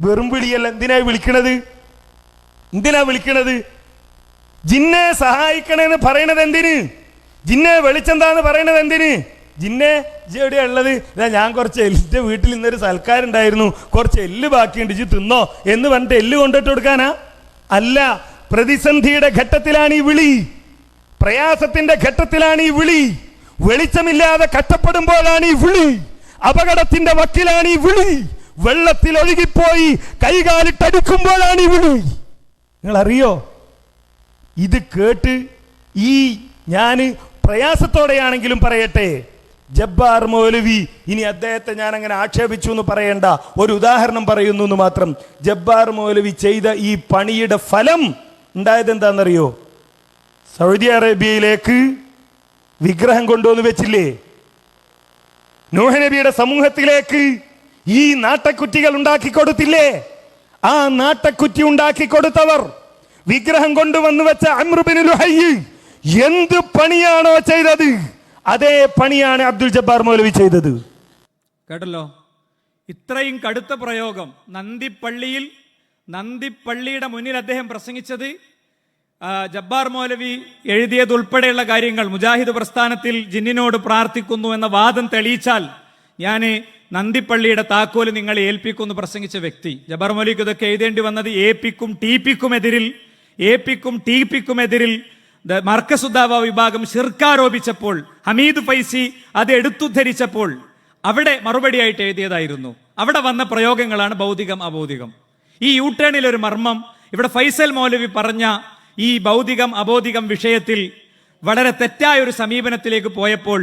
വെറും വിളിയല്ല. എന്തിനാ വിളിക്കണത്? ജിന്നെ സഹായിക്കണേന്ന് പറയണത് എന്തിന്? ജിന്നെ വെളിച്ചെന്താന്ന് പറയണത് എന്തിന്? ജിന്നെ എവിടെയാ ഉള്ളത്? ഞാൻ കുറച്ച് എല്ലിൻ്റെ വീട്ടിൽ ഇന്നൊരു സൽക്കാരുണ്ടായിരുന്നു, കുറച്ച് എല്ല് ബാക്കിയുണ്ട്, ഇജ്ജ് തിന്നോ എന്ന് പറഞ്ഞിട്ട് എല്ല് കൊണ്ടിട്ട് കൊടുക്കാനാ? അല്ല. പ്രതിസന്ധിയുടെ ഘട്ടത്തിലാണ് ഈ വിളി, പ്രയാസത്തിന്റെ ഘട്ടത്തിലാണ് ഈ വിളി, വെളിച്ചമില്ലാതെ കഷ്ടപ്പെടുമ്പോഴാണ് ഈ വിളി, അപകടത്തിന്റെ വക്കിലാണ് ഈ വിളി, വെള്ളത്തിൽ ഒഴുകിപ്പോയി കൈകാലിട്ടടിക്കുമ്പോഴാണ് ഈ വിളി. നിങ്ങൾ അറിയോ? ഇത് കേട്ട് ഞാൻ പ്രയാസത്തോടെയാണെങ്കിലും പറയട്ടെ, ജബ്ബാർ മൗലവി, ഇനി അദ്ദേഹത്തെ ഞാൻ അങ്ങനെ ആക്ഷേപിച്ചു എന്ന് പറയണ്ട, ഒരു ഉദാഹരണം പറയുന്നു എന്ന് മാത്രം. ജബ്ബാർ മൗലവി ചെയ്ത ഈ പണിയുടെ ഫലം ഉണ്ടായത് എന്താണെന്നറിയോ? സൗദി അറേബ്യയിലേക്ക് വിഗ്രഹം കൊണ്ടുവന്ന് വെച്ചില്ലേ? നൂഹ് നബിയുടെ സമൂഹത്തിലേക്ക് ഈ നാട്ടക്കുറ്റികൾ ഉണ്ടാക്കി കൊടുത്തില്ലേ? ആ നാട്ടക്കുറ്റി ഉണ്ടാക്കി കൊടുത്തവർ, വിഗ്രഹം കൊണ്ടുവന്ന് വെച്ച അംർ ബിൻ ലുഹയ്യ് എന്ത് പണിയാണോ ചെയ്തത്, അതേ പണിയാണ് അബ്ദുൽ ജബ്ബാർ മൗലവി ചെയ്തത്. കേട്ടല്ലോ, ഇത്രയും കടുത്ത പ്രയോഗം. നന്ദിപ്പള്ളിയുടെ മുന്നിൽ അദ്ദേഹം പ്രസംഗിച്ചത് ജബ്ബാർ മൗലവി എഴുതിയതുൾപ്പെടെയുള്ള കാര്യങ്ങൾ, മുജാഹിദ് പ്രസ്ഥാനത്തിൽ ജിന്നിനോട് പ്രാർത്ഥിക്കുന്നു എന്ന വാദം തെളിയിച്ചാൽ ഞാൻ നന്ദിപ്പള്ളിയുടെ താക്കോല് നിങ്ങളെ ഏൽപ്പിക്കുമെന്ന് പ്രസംഗിച്ച വ്യക്തി. ജബ്ബാർ മൗലവിക്ക് ഇതൊക്കെ എഴുതേണ്ടി വന്നത് എപിക്കും ടിപിക്കുമെതിരിൽ മർക്കസുദ്ദാവ വിഭാഗം ശിർക്കാരോപിച്ചപ്പോൾ, ഹമീദ് ഫൈസി അത് എടുത്തുദ്ധരിച്ചപ്പോൾ അവിടെ മറുപടിയായിട്ട് എഴുതിയതായിരുന്നു. അവിടെ വന്ന പ്രയോഗങ്ങളാണ് ഭൗതികം അബൗദികം. ഈ യൂട്ടേണിൽ ഒരു മർമ്മം. ഇവിടെ ഫൈസൽ മൗലവി പറഞ്ഞ ഈ ഭൗതികം അബൗദികം വിഷയത്തിൽ വളരെ തെറ്റായ ഒരു സമീപനത്തിലേക്ക് പോയപ്പോൾ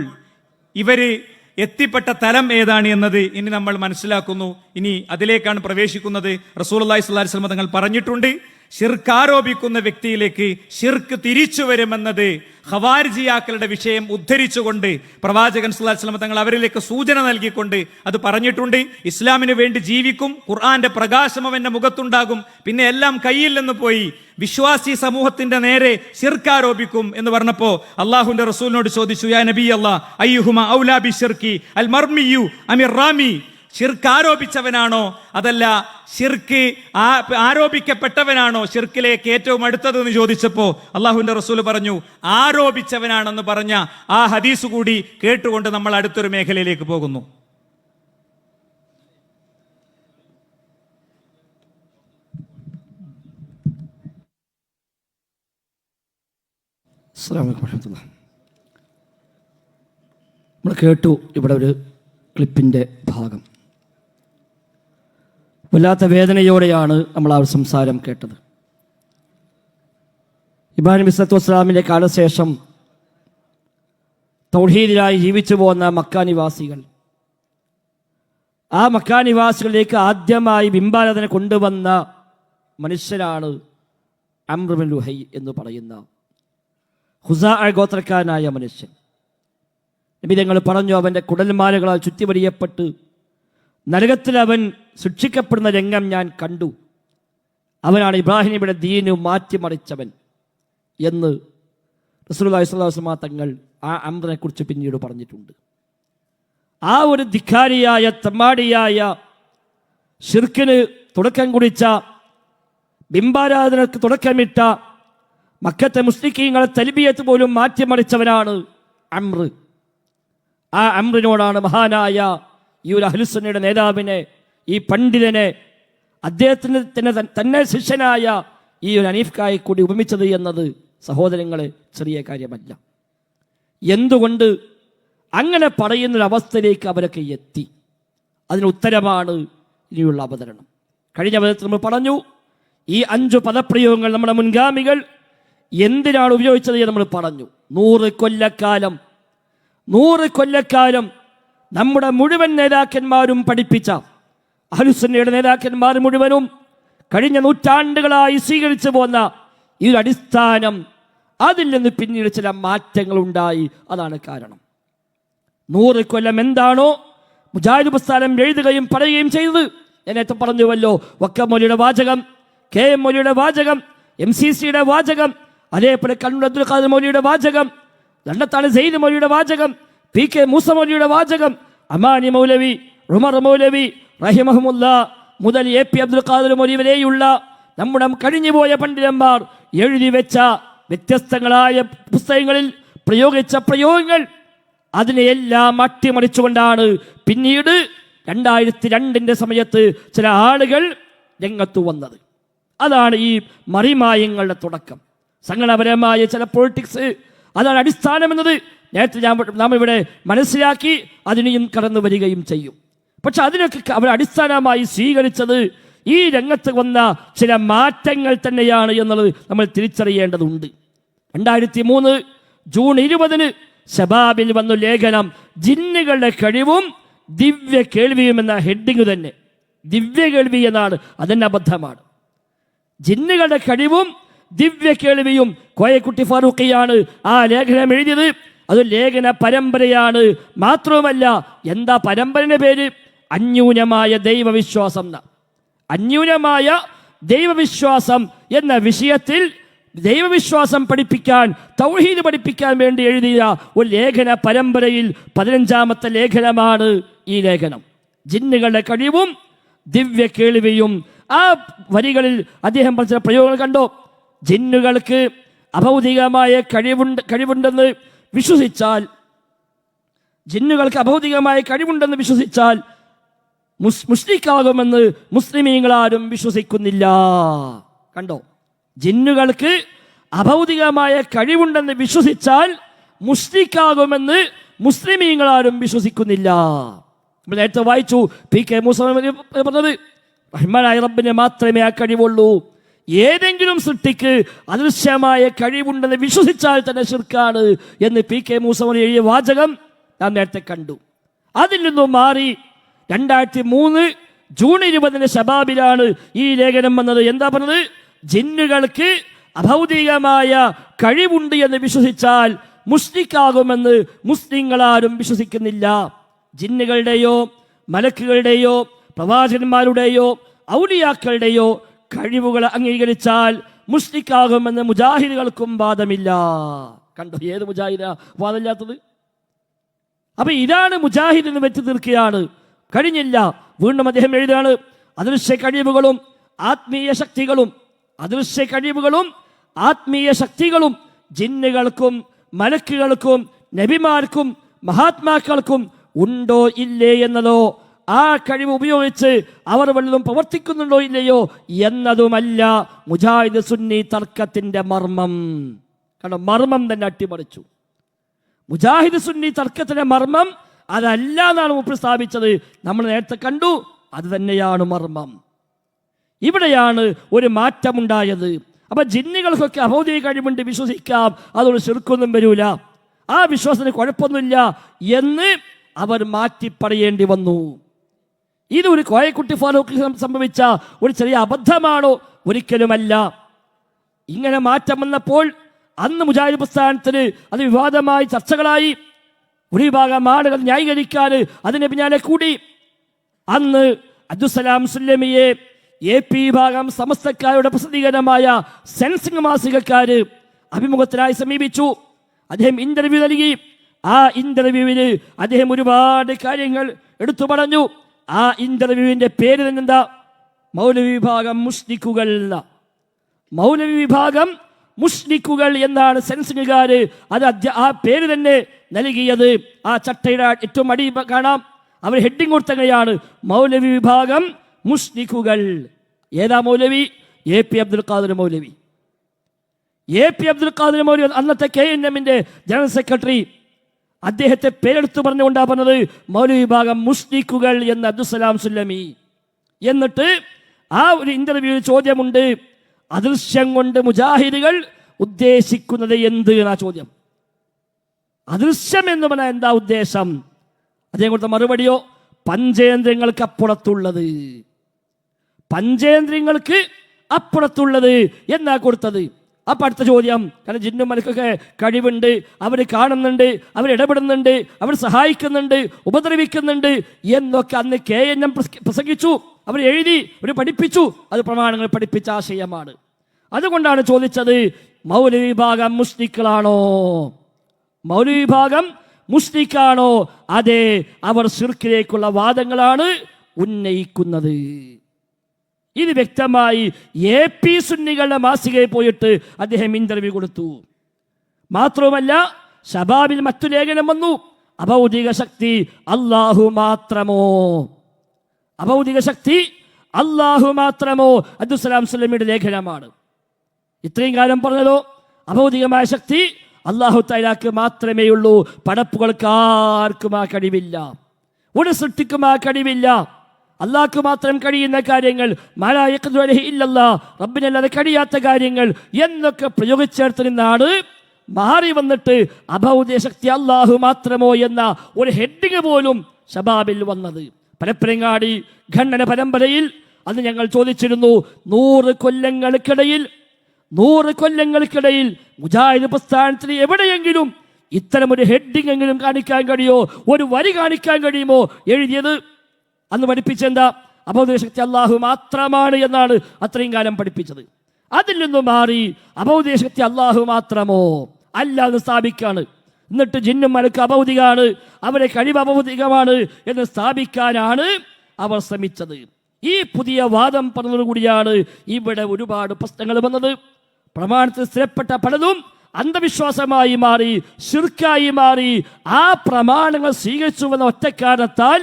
ഇവര് എത്തിപ്പെട്ട തലം ഏതാണ് എന്നത് ഇനി നമ്മൾ മനസ്സിലാക്കുന്നു. ഇനി അതിലേക്കാണ് പ്രവേശിക്കുന്നത്. റസൂലുള്ളാഹി സ്വല്ലല്ലാഹു അലൈഹി വസല്ലം തങ്ങൾ പറഞ്ഞിട്ടുണ്ട്, ശിർക്ക് ആരോപിക്കുന്ന വ്യക്തിയിലേക്ക് ശിർക്ക് തിരിച്ചു വരുമെന്നത് ഖവാരിജിയാക്കളുടെ വിഷയം ഉദ്ധരിച്ചുകൊണ്ട് പ്രവാചകൻ സ്വല്ലല്ലാഹു അലൈഹി വസല്ലം തങ്ങൾ അവരിലേക്ക് സൂചന നൽകിക്കൊണ്ട് അത് പറഞ്ഞിട്ടുണ്ട്. ഇസ്ലാമിന് വേണ്ടി ജീവിക്കും, ഖുർആന്റെ പ്രകാശം അവന്റെ മുഖത്തുണ്ടാകും, പിന്നെ എല്ലാം കയ്യിൽ നിന്ന് പോയി വിശ്വാസി സമൂഹത്തിന്റെ നേരെ ശിർക്ക് ആരോപിക്കും എന്ന് പറഞ്ഞപ്പോ അള്ളാഹുവിന്റെ റസൂലിനോട് ചോദിച്ചു, യാ നബി അല്ലാഹ്, അയ്യുഹുമ ഔലാ ബിശ്ശിർക്കി അൽ മർമിയു അമിർ റാമി? ശിർക്ക് ആരോപിച്ചവനാണോ അതല്ല ശിർക്ക് ആരോപിക്കപ്പെട്ടവനാണോ ശിർക്കിലേക്ക് ഏറ്റവും അടുത്തതെന്ന് ചോദിച്ചപ്പോ അള്ളാഹുവിന്റെ റസൂൽ പറഞ്ഞു, ആരോപിച്ചവനാണെന്ന് പറഞ്ഞ ആ ഹദീസ് കൂടി കേട്ടുകൊണ്ട് നമ്മൾ അടുത്തൊരു മേഖലയിലേക്ക് പോകുന്നു. നമ്മൾ കേട്ടു ഇവിടെ ഒരു ക്ലിപ്പിൻ്റെ ഭാഗം. വല്ലാത്ത വേദനയോടെയാണ് നമ്മൾ ആ ഒരു സംസാരം കേട്ടത്. ഇബ്രാഹിം നബി സ്വല്ലല്ലാഹു അലൈഹി വസല്ലമിൻ്റെ കാലശേഷം തൗഹീദിലായി ജീവിച്ചു പോകുന്ന മക്കാനിവാസികൾ, ആ മക്കാനിവാസികളിലേക്ക് ആദ്യമായി ബിംബാരാധന കൊണ്ടുവന്ന മനുഷ്യനാണ് അംർ ബിൻ ലുഹയ് എന്ന് പറയുന്ന ഖുസാഅ ഗോത്രക്കാരനായ മനുഷ്യൻ. നബി തങ്ങൾ പറഞ്ഞു, അവൻ്റെ കുടൽമാലകളാൽ ചുറ്റിവരിയപ്പെട്ട് നരകത്തിൽ അവൻ ശിക്ഷിക്കപ്പെടുന്ന രംഗം ഞാൻ കണ്ടു. അവനാണ് ഇബ്രാഹിം നബിയുടെ ദീന് മാറ്റിമറിച്ചവൻ എന്ന് റസൂലുള്ളാഹി സ്വല്ലല്ലാഹു അലൈഹി വസല്ലം തങ്ങൾ ആ അംറിനെ കുറിച്ച് പിന്നീട് പറഞ്ഞിട്ടുണ്ട്. ആ ഒരു ധിക്കാരിയായ തമ്മാടിയായ ശിർക്കിന് തുടക്കം കുറിച്ച, ബിംബാരാധനക്ക് തുടക്കമിട്ട, മക്കത്തെ മുസ്ലിക്കീങ്ങളെ തൽബിയത്ത് പോലും മാറ്റിമറിച്ചവനാണ് അംർ. ആ അംറിനോടാണ് മഹാനായ ഈ ഒരു അഹ്ലുസുന്നയുടെ നേതാവിനെ, ഈ പണ്ഡിതനെ, അദ്ദേഹത്തിന് തന്നെ ശിഷ്യനായ ഈ ഒരു ഹനീഫ്ക്കായി കൂടി ഉപമിച്ചത് എന്നത് സഹോദരങ്ങളെ ചെറിയ കാര്യമല്ല. എന്തുകൊണ്ട് അങ്ങനെ പറയുന്നൊരവസ്ഥയിലേക്ക് അവരൊക്കെ എത്തി? അതിന് ഉത്തരമാണ് ഇനിയുള്ള അവതരണം. കഴിഞ്ഞ അവതരണത്തിൽ നമ്മൾ പറഞ്ഞു, ഈ 5 പദപ്രയോഗങ്ങൾ നമ്മുടെ മുൻഗാമികൾ എന്തിനാണ് ഉപയോഗിച്ചത് എന്ന് നമ്മൾ പറഞ്ഞു. 100 കൊല്ലക്കാലം നമ്മുടെ മുഴുവൻ നേതാക്കന്മാരും പഠിപ്പിച്ച, അഹ്ലുസുന്നയുടെ നേതാക്കന്മാർ മുഴുവനും കഴിഞ്ഞ നൂറ്റാണ്ടുകളായി സ്വീകരിച്ചു പോന്ന ഈ ഒരു അടിസ്ഥാനം, അതിൽ നിന്ന് പിന്നീട് ചില മാറ്റങ്ങൾ ഉണ്ടായി. അതാണ് കാരണം. 100 കൊല്ലം എന്താണോ മുജാഹിദ് പ്രസ്ഥാനം എഴുതുകയും പറയുകയും ചെയ്തത്, ഞാൻ നേരത്തെ പറഞ്ഞുവല്ലോ, വക്കമൊലിയുടെ വാചകം, KM മൗലവിയുടെ വാചകം, MCCയുടെ വാചകം, അതേപോലെ കണ്ണൂർ അബ്ദുൽ ഖാദർ മൗലവിയുടെ വാചകം, ലണ്ടത്താണി സെയ്ദ് മൗലവിയുടെ വാചകം, PK മൂസ മൗലവിയുടെ വാചകം, അമാനി മൗലവി, ഉമർ മൗലവി റഹിമഹുമുല്ലാ, മുതൽ AP അബ്ദുൽ ഖാദർ മൗലവി വരെയുള്ള നമ്മുടെ കഴിഞ്ഞുപോയ പണ്ഡിതന്മാർ എഴുതി വെച്ച വ്യത്യസ്തങ്ങളായ പുസ്തകങ്ങളിൽ പ്രയോഗിച്ച പ്രയോഗങ്ങൾ അതിനെയെല്ലാം അട്ടിമറിച്ചുകൊണ്ടാണ് പിന്നീട് 2002 സമയത്ത് ചില ആളുകൾ രംഗത്തു വന്നത്. അതാണ് ഈ മറിമായങ്ങളുടെ തുടക്കം. സംഘടനാപരമായ ചില പൊളിറ്റിക്സ് അതാണ് അടിസ്ഥാനമെന്നത് നേരത്തെ നാം ഇവിടെ മനസ്സിലാക്കി അതിനെയും കടന്നു വരികയും ചെയ്യും. പക്ഷെ അതിനൊക്കെ അവർ അടിസ്ഥാനമായി സ്വീകരിച്ചത് ഈ രംഗത്ത് വന്ന ചില മാറ്റങ്ങൾ തന്നെയാണ് എന്നുള്ളത് നമ്മൾ തിരിച്ചറിയേണ്ടതുണ്ട്. 2003 ജൂൺ 20 ശബാബിൽ വന്നു ലേഖനം ജിന്നുകളുടെ കഴിവും ദിവ്യ കേൾവിയും എന്ന ഹെഡിങ് തന്നെ. ദിവ്യ കേൾവി എന്നാണ്, അതെന്നെ അബദ്ധമാണ്. ജിന്നുകളുടെ കഴിവും ദിവ്യ കേൾവിയും കോയക്കുട്ടി ഫാറൂഖിയാണ് ആ ലേഖനം എഴുതിയത്. അത് ലേഖന പരമ്പരയാണ്. മാത്രവുമല്ല, എന്താ പരമ്പരയുടെ പേര്? അന്യൂനമായ ദൈവവിശ്വാസം. അന്യൂനമായ ദൈവവിശ്വാസം എന്ന വിഷയത്തിൽ ദൈവവിശ്വാസം പഠിപ്പിക്കാൻ, തൗഹീദ് പഠിപ്പിക്കാൻ വേണ്ടി എഴുതിയ ഒരു ലേഖന പരമ്പരയിൽ 15ാമത്തെ ലേഖനമാണ് ഈ ലേഖനം. ജിന്നുകളുടെ കഴിവും ദിവ്യ കേൾവിയും. ആ വരികളിൽ അദ്ദേഹം പറഞ്ഞ പ്രയോഗങ്ങൾ കണ്ടോ? ജിന്നുകൾക്ക് അഭൗതികമായ കഴിവുണ്ടെന്ന് വിശ്വസിച്ചാൽ, ജിന്നുകൾക്ക് അഭൗതികമായ കഴിവുണ്ടെന്ന് വിശ്വസിച്ചാൽ മുസ്ലിക്കാകുമെന്ന് മുസ്ലിമീങ്ങളാരും വിശ്വസിക്കുന്നില്ല. കണ്ടോ? ജിന്നുകൾക്ക് അഭൗതികമായ കഴിവുണ്ടെന്ന് വിശ്വസിച്ചാൽ മുസ്ലിക്കാകുമെന്ന് മുസ്ലിമീങ്ങളാരും വിശ്വസിക്കുന്നില്ല. നമ്മൾ നേരത്തെ വായിച്ചു PK മൂസ പറഞ്ഞത് റഹ്മാനായ റബ്ബിന് മാത്രമേ ആ കഴിവുള്ളൂ. ഏതെങ്കിലും സൃഷ്ടിക്ക് അദൃശ്യമായ കഴിവുണ്ടെന്ന് വിശ്വസിച്ചാൽ തന്നെ ശിർക്കാണ് എന്ന് PK മൂസ എഴുതിയ വാചകം നാം നേരത്തെ കണ്ടു. അതിൽ നിന്നും മാറി 2003 ജൂൺ 20 ശബാബിലാണ് ഈ ലേഖനം വന്നത്. എന്താ പറഞ്ഞത്? ജിന്നുകൾക്ക് അഭൗതികമായ കഴിവുണ്ട് എന്ന് വിശ്വസിച്ചാൽ മുസ്ലിക്കാകുമെന്ന് മുസ്ലിങ്ങളാരും വിശ്വസിക്കുന്നില്ല. ജിന്നുകളുടെയോ മലക്കുകളുടെയോ പ്രവാചകന്മാരുടെയോ ഔലിയാക്കളുടെയോ കഴിവുകൾ അംഗീകരിച്ചാൽ മുസ്ലിക്കാകുമെന്ന് മുജാഹിദുകൾക്കും വാദമില്ല. കണ്ടോ? ഏത് മുജാഹിദാ വാദമില്ലാത്തത്? അപ്പൊ ഇതാണ് മുജാഹിദ് എന്ന് വെച്ച് തീർക്കുകയാണ്. കഴിഞ്ഞില്ല. വീണ്ടും അദ്ദേഹം എഴുതാണ് അദൃശ്യ കഴിവുകളും ആത്മീയ ശക്തികളും, അദൃശ്യ കഴിവുകളും ആത്മീയ ശക്തികളും ജിന്നുകൾക്കും മലക്കുകൾക്കും നബിമാർക്കും മഹാത്മാക്കൾക്കും ഉണ്ടോ ഇല്ലേ എന്നതോ, ആ കഴിവ് ഉപയോഗിച്ച് അവർ വല്ലതും പ്രവർത്തിക്കുന്നുണ്ടോ ഇല്ലയോ എന്നതുമല്ല മുജാഹിദ് സുന്നി തർക്കത്തിന്റെ മർമ്മം. കാരണം മർമ്മം തന്നെ അട്ടിമറിച്ചു. മുജാഹിദ് സുന്നി തർക്കത്തിന്റെ മർമ്മം അതല്ല എന്നാണ് മുമ്പ് സ്ഥാപിച്ചത്. നമ്മൾ നേരത്തെ കണ്ടു, അത് തന്നെയാണ് മർമ്മം. ഇവിടെയാണ് ഒരു മാറ്റമുണ്ടായത്. അപ്പൊ ജിന്നുകൾക്കൊക്കെ അഭൗതിക കഴിവുണ്ട്, വിശ്വസിക്കാം, അതുകൊണ്ട് ശിർക്കൊന്നും വരൂല, ആ വിശ്വാസത്തിന് കുഴപ്പമൊന്നുമില്ല എന്ന് അവർ മാറ്റി പറയേണ്ടി വന്നു. ഇത് ഒരു കോയക്കുട്ടി ഫാറൂഖ് സംഭവിച്ച ഒരു ചെറിയ അബദ്ധമാണോ? ഒരിക്കലുമല്ല. ഇങ്ങനെ മാറ്റം വന്നപ്പോൾ അന്ന് മുജാഹിദ് പ്രസ്ഥാനത്തിന് അത് വിവാദമായി ചർച്ചകളായി. ഒരു വിഭാഗം ആളുകൾ ന്യായീകരിക്കാൻ അതിന് പിന്നാലെ കൂടി. അന്ന് അബ്ദുസ്സലാം സുല്ലമിയെ AP വിഭാഗം സമസ്തക്കാരുടെ പ്രസിദ്ധീകരണമായ സെൻസിംഗ് മാസികക്കാര് അഭിമുഖത്തിനായി സമീപിച്ചു. അദ്ദേഹം ഇന്റർവ്യൂ നൽകി. ആ ഇന്റർവ്യൂവിൽ അദ്ദേഹം ഒരുപാട് കാര്യങ്ങൾ എടുത്തു പറഞ്ഞു. ആ ഇന്റർവ്യൂവിന്റെ പേര് തന്നെ എന്താ? മൗലവി വിഭാഗം മുസ്ലിക്കുകൾ. മൗലവി വിഭാഗം മുസ്ലിക്കുകൾ എന്നാണ് സെൻസിംഗുകാര് അത് ആ പേര് തന്നെ നൽകിയത്. ആ ചട്ടയുടെ ഏറ്റവും അടി കാണാം. അവർ ഹെഡിങ് കൊടുത്തങ്ങനെയാണ് മൗലവി വിഭാഗം മുസ്ലിക്കുകൾ. ഏതാ മൗലവി? AP അബ്ദുൽ ഖാദർ മൗലവി. AP അബ്ദുൽ ഖാദർ മൗലവി അന്നത്തെ KNM-ന്റെ ജനറൽ സെക്രട്ടറി. അദ്ദേഹത്തെ പേരെടുത്ത് പറഞ്ഞുകൊണ്ടാ പറഞ്ഞത് മൗലവി വിഭാഗം മുസ്ലിക്കുകൾ എന്ന് അബ്ദുസ്സലാം സുല്ലമി. എന്നിട്ട് ആ ഒരു ഇന്റർവ്യൂവിൽ ചോദ്യമുണ്ട്, അദൃശ്യം കൊണ്ട് മുജാഹിദുകൾ ഉദ്ദേശിക്കുന്നത് എന്ത് എന്നാ ചോദ്യം. അദൃശ്യം എന്ന് പറഞ്ഞാൽ എന്താ ഉദ്ദേശം? അദ്ദേഹം കൊടുത്ത മറുപടിയോ പഞ്ചേന്ദ്രിയങ്ങൾക്ക് അപ്പുറത്തുള്ളത്. പഞ്ചേന്ദ്രിയങ്ങൾക്ക് അപ്പുറത്തുള്ളത് എന്നാ കൊടുത്തത്. അപ്പൊ അടുത്ത ചോദ്യം, കാരണം ജിന്നും മലക്കൊക്കെ കഴിവുണ്ട്, അവർ കാണുന്നുണ്ട്, അവർ ഇടപെടുന്നുണ്ട്, അവർ സഹായിക്കുന്നുണ്ട്, ഉപദ്രവിക്കുന്നുണ്ട് എന്നൊക്കെ അന്ന് KNM പ്രസംഗിച്ചു, അവർ എഴുതി, അവർ പഠിപ്പിച്ചു. അത് പ്രമാണങ്ങൾ പഠിപ്പിച്ച ആശയമാണ്. അതുകൊണ്ടാണ് ചോദിച്ചത്, മൗലവി വിഭാഗം മുസ്ലിക്കുകളാണോ? മൗലവി വിഭാഗം മുസ്ലിക്കാണോ? അതെ, അവർ ശിർക്കിലേക്കുള്ള വാദങ്ങളാണ് ഉന്നയിക്കുന്നത്. ഇത് വ്യക്തമായി AP സുന്നികളുടെ മാസികയിൽ പോയിട്ട് അദ്ദേഹം ഇന്റർവ്യൂ കൊടുത്തു. മാത്രവുമല്ല ശബാബിൽ മറ്റു ലേഖനം വന്നു, അഭൗതിക ശക്തി അല്ലാഹു മാത്രമോ, അഭൗതിക ശക്തി അല്ലാഹു മാത്രമോ. അബ്ദുസ്സലാം സ്വലമിയുടെ ലേഖനമാണ്. ഇത്രയും കാലം പറഞ്ഞതോ അഭൗതികമായ ശക്തി അല്ലാഹു തആലക്ക് മാത്രമേ ഉള്ളൂ, പടപ്പുകൾക്ക് ആർക്കും ആ കഴിവില്ല, ഒരു സൃഷ്ടിക്കും ആ കഴിവില്ല. അള്ളാഹ്ക്ക് മാത്രം കഴിയുന്ന കാര്യങ്ങൾ, മാലാ യഖ്ദിറു അലൈഹി ഇല്ലല്ലാഹ്, റബ്ബിനല്ലാതെ കഴിയാത്ത കാര്യങ്ങൾ എന്നൊക്കെ പ്രയോഗിച്ചേർത്ത് നിന്നാണ് മാറി വന്നിട്ട് അഭൗതിക ശക്തി അല്ലാഹു മാത്രമോ എന്ന ഒരു ഹെഡിങ് പോലും ശബാബിൽ വന്നത്. പരപ്പരങ്ങാടി ഖണ്ഡന പരമ്പരയിൽ അന്ന് ഞങ്ങൾ ചോദിച്ചിരുന്നു, 100 കൊല്ലങ്ങൾക്കിടയിൽ മുജാഹിദ് പ്രസ്ഥാനത്തിന് എവിടെയെങ്കിലും ഇത്തരമൊരു ഹെഡിങ് എങ്കിലും കാണിക്കാൻ കഴിയോ, ഒരു വരി കാണിക്കാൻ കഴിയുമോ എഴുതിയത്? അന്ന് പഠിപ്പിച്ചെന്താ? അഭൗതിക ശക്തി അല്ലാഹു മാത്രമാണ് എന്നാണ് അത്രയും കാലം പഠിപ്പിച്ചത്. അതിൽ നിന്നും മാറി അഭൗതിക ശക്തി അല്ലാഹു മാത്രമോ അല്ല എന്ന് സ്ഥാപിക്കാണ്. എന്നിട്ട് ജിന്നും മലക്ക് അഭൗതികമാണ്, അവരെ കഴിവ് അഭൗതികമാണ് എന്ന് സ്ഥാപിക്കാനാണ് അവർ ശ്രമിച്ചത്. ഈ പുതിയ വാദം പറഞ്ഞതോടുകൂടിയാണ് ഇവിടെ ഒരുപാട് പ്രശ്നങ്ങൾ വന്നത്. പ്രമാണത്തിൽ സ്ഥിരപ്പെട്ട പലതും അന്ധവിശ്വാസമായി മാറി, ശിർക്കായി മാറി. ആ പ്രമാണങ്ങൾ സ്വീകരിച്ചു വന്ന ഒറ്റക്കാരണത്താൽ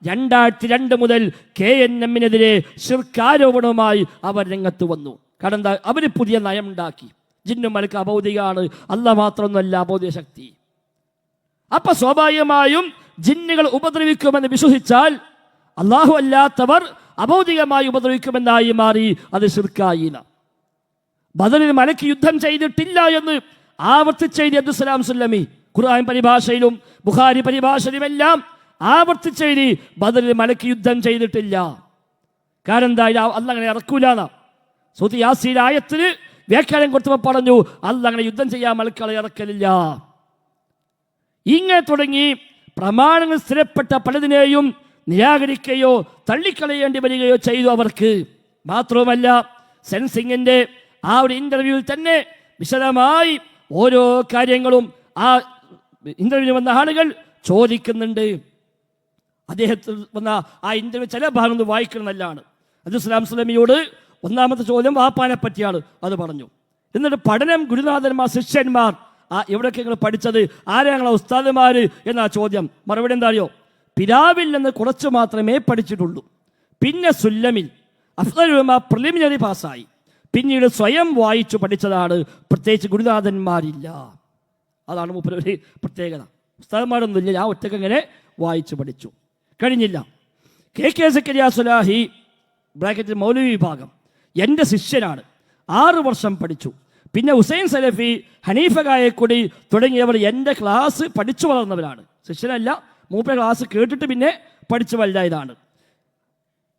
2002 മുതൽ KNM-നെതിരെ ശിർക്കാരോപണവുമായി അവർ രംഗത്ത് വന്നു. കാരണം അവർ പുതിയ നയം ഉണ്ടാക്കി. ജിന്നും മലക്ക് അഭൗതികമാണ്, അല്ലാഹ് മാത്രമൊന്നുമല്ല അഭൗതിക ശക്തി. അപ്പൊ സ്വാഭാവികമായും ജിന്നുകൾ ഉപദ്രവിക്കുമെന്ന് വിശ്വസിച്ചാൽ അല്ലാഹു അല്ലാത്തവർ അഭൗതികമായി ഉപദ്രവിക്കുമെന്നായി മാറി. അത് ശിർക്കായി. ബദറിൽ മലക്ക് യുദ്ധം ചെയ്തിട്ടില്ല എന്ന് ആവർത്തിച്ചെഴുതി അബ്ദുസ്സലാം സുല്ലമി. ഖുർആൻ പരിഭാഷയിലും ബുഖാരി പരിഭാഷയിലുമെല്ലാം ആവർത്തിച്ചെഴുതി ബദറിൽ മലക്ക് യുദ്ധം ചെയ്തിട്ടില്ല. കാരണം എന്താ? അല്ലാഹ് അങ്ങനെ ഇറക്കൂലാണ്. സൂറത്ത് യാസീൻ ആയത്തിന് വ്യാഖ്യാനം കൊടുത്തപ്പോൾ പറഞ്ഞു, അല്ലാഹ് അങ്ങനെ യുദ്ധം ചെയ്യാൻ മലക്കുകളെ ഇറക്കലില്ല. ഇങ്ങനെ തുടങ്ങി പ്രമാണങ്ങൾ സ്ഥിരപ്പെട്ട പലതിനെയും നിരാകരിക്കുകയോ തള്ളിക്കളയേണ്ടി വരികയോ ചെയ്തു അവർക്ക്. മാത്രവുമല്ല സെൻസിങ്ങിന്റെ ആ ഒരു ഇന്റർവ്യൂവിൽ തന്നെ വിശദമായി ഓരോ കാര്യങ്ങളും ആ ഇന്റർവ്യൂവിന് വന്ന ആളുകൾ ചോദിക്കുന്നുണ്ട്. അദ്ദേഹത്തിൽ വന്ന ആ ഇന്റർവ്യൂ ചില ഭാഗങ്ങൾ വായിക്കണം നല്ലതാണ്. അബ്ദുസ്സലാം സ്വലമിയോട് ഒന്നാമത്തെ ചോദ്യം വാപ്പാനെ പറ്റിയാണ്, അത് പറഞ്ഞു. എന്നിട്ട് പഠനം ഗുരുനാഥന്മാർ ശിഷ്യന്മാർ എവിടെയൊക്കെ നിങ്ങൾ പഠിച്ചത്, ആരാ ഞങ്ങളെ ഉസ്താദുമാർ എന്നാ ചോദ്യം. മറുപടി എന്താ അറിയോ? പിതാവിൽ നിന്ന് കുറച്ച് മാത്രമേ പഠിച്ചിട്ടുള്ളൂ. പിന്നെ സുല്ലമിൽ അഫ്ദലുലമ പ്രിലിമിനറി പാസ്സായി. പിന്നീട് സ്വയം വായിച്ചു പഠിച്ചതാണ്, പ്രത്യേകിച്ച് ഗുരുനാഥന്മാരില്ല. അതാണ് മൂപ്പരൊരു പ്രത്യേകത. ഉസ്താദന്മാരൊന്നുമില്ല, ഞാൻ ഒറ്റക്ക് ഇങ്ങനെ വായിച്ചു പഠിച്ചു. കഴിഞ്ഞില്ല. KK സക്കരിയ സുലാഹി ബ്രാക്കറ്റിൽ മൗലവി വിഭാഗം എൻ്റെ ശിഷ്യനാണ്, 6 വർഷം പഠിച്ചു. പിന്നെ ഹുസൈൻ സലഫി, ഹനീഫ കായക്കൊടി തുടങ്ങിയവർ എൻ്റെ ക്ലാസ് പഠിച്ചു വളർന്നവരാണ്. ശിഷ്യനല്ല, മൂപ്പര ക്ലാസ് കേട്ടിട്ട് പിന്നെ പഠിച്ചു വലുതായതാണ്.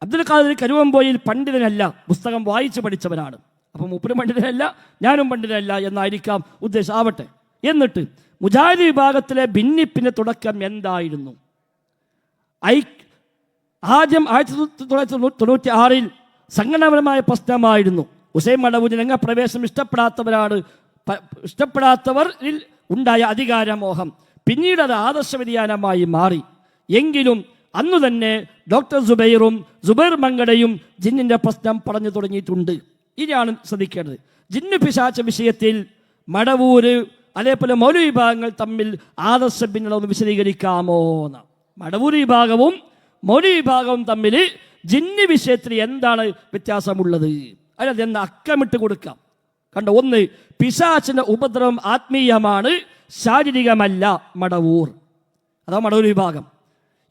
അബ്ദുൽ ഖാദിർ കരുവമ്പോയിൽ പണ്ഡിതനല്ല, പുസ്തകം വായിച്ച് പഠിച്ചവരാണ്. അപ്പം മൂപ്പരും പണ്ഡിതനല്ല, ഞാനും പണ്ഡിതനല്ല എന്നായിരിക്കാം ഉദ്ദേശം. ആവട്ടെ. എന്നിട്ട് മുജാഹിദ് വിഭാഗത്തിലെ ഭിന്നിപ്പിൻ്റെ തുടക്കം എന്തായിരുന്നു? ആദ്യം 1996 സംഘടനാപരമായ പ്രശ്നമായിരുന്നു. ഹുസൈൻ മടവൂരിന് രംഗപ്രവേശനം ഇഷ്ടപ്പെടാത്തവരിൽ ഉണ്ടായ അധികാരമോഹം. പിന്നീട് അത് ആദർശ വ്യതിയാനമായി മാറി. എങ്കിലും അന്നു തന്നെ ഡോക്ടർ സുബൈർ മങ്കടയും ജിന്നിന്റെ പ്രശ്നം പറഞ്ഞു തുടങ്ങിയിട്ടുണ്ട്. ഇനിയാണ് ശ്രദ്ധിക്കേണ്ടത്. ജിന്നു പിശാച വിഷയത്തിൽ മടവൂര് അതേപോലെ മൗലവി വിഭാഗങ്ങൾ തമ്മിൽ ആദർശ ഭിന്നത ഒന്ന് വിശദീകരിക്കാമോ എന്ന്. മടവൂർ വിഭാഗവും മൗലവി വിഭാഗവും തമ്മിൽ ജിന്ന് വിഷയത്തിൽ എന്താണ് വ്യത്യാസമുള്ളത്? അതെന്ന് അക്കമിട്ട് കൊടുക്കാം. കണ്ടോ, ഒന്ന്, പിശാചിന്റെ ഉപദ്രവം ആത്മീയമാണ്, ശാരീരികമല്ല. മടവൂർ അതാ മടവൂർ വിഭാഗം.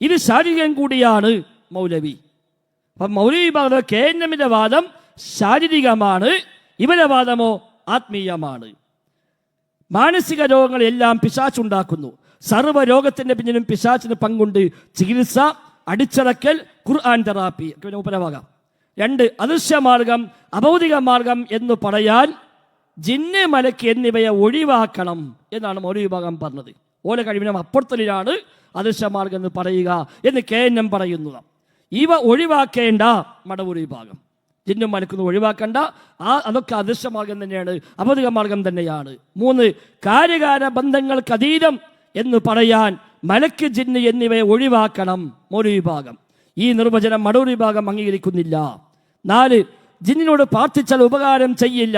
ഇത് ശാരീരികം കൂടിയാണ് മൗലവി. അപ്പം മൗലവി വിഭാഗം KNM-ന്റെ വാദം ശാരീരികമാണ്, ഇവരുടെ വാദമോ ആത്മീയമാണ്. മാനസിക രോഗങ്ങളെല്ലാം പിശാച്ചുണ്ടാക്കുന്നു. സർവ്വരോഗത്തിന്റെ പിന്നിലും പിശാച്ചിന് പങ്കുണ്ട്. ചികിത്സ, അടിച്ചടക്കൽ, ഖുർആൻ തെറാപ്പി ഉപരവാകാം. 2, അദൃശ്യമാർഗം, അഭൗതിക മാർഗം എന്ന് പറയാൻ ജിന്ന്, മലക്ക് എന്നിവയെ ഒഴിവാക്കണം എന്നാണ് മൗലവി വിഭാഗം പറഞ്ഞത്. ഓല കഴിവിനും അപ്പുറത്തിലാണ് അദൃശ്യമാർഗം എന്ന് പറയുക എന്ന് KNM പറയുന്നത്. ഇവ ഒഴിവാക്കേണ്ട മടവൂർ വിഭാഗം. ജിന്നും മലക്കൊന്നും ഒഴിവാക്കേണ്ട, അതൊക്കെ അദൃശ്യമാർഗം തന്നെയാണ്, അഭൗതിക മാർഗം തന്നെയാണ്. 3, കാര്യകാര ബന്ധങ്ങൾക്ക് അതീതം എന്ന് പറയാൻ മലക്ക്, ജിന്ന് എന്നിവയെ ഒഴിവാക്കണം മൗലവി വിഭാഗം. ഈ നിർവചനം മടവൂർ വിഭാഗം അംഗീകരിക്കുന്നില്ല. 4. ജിന്നിനോട് പ്രാർത്ഥിച്ചാൽ ഉപകാരം ചെയ്യില്ല,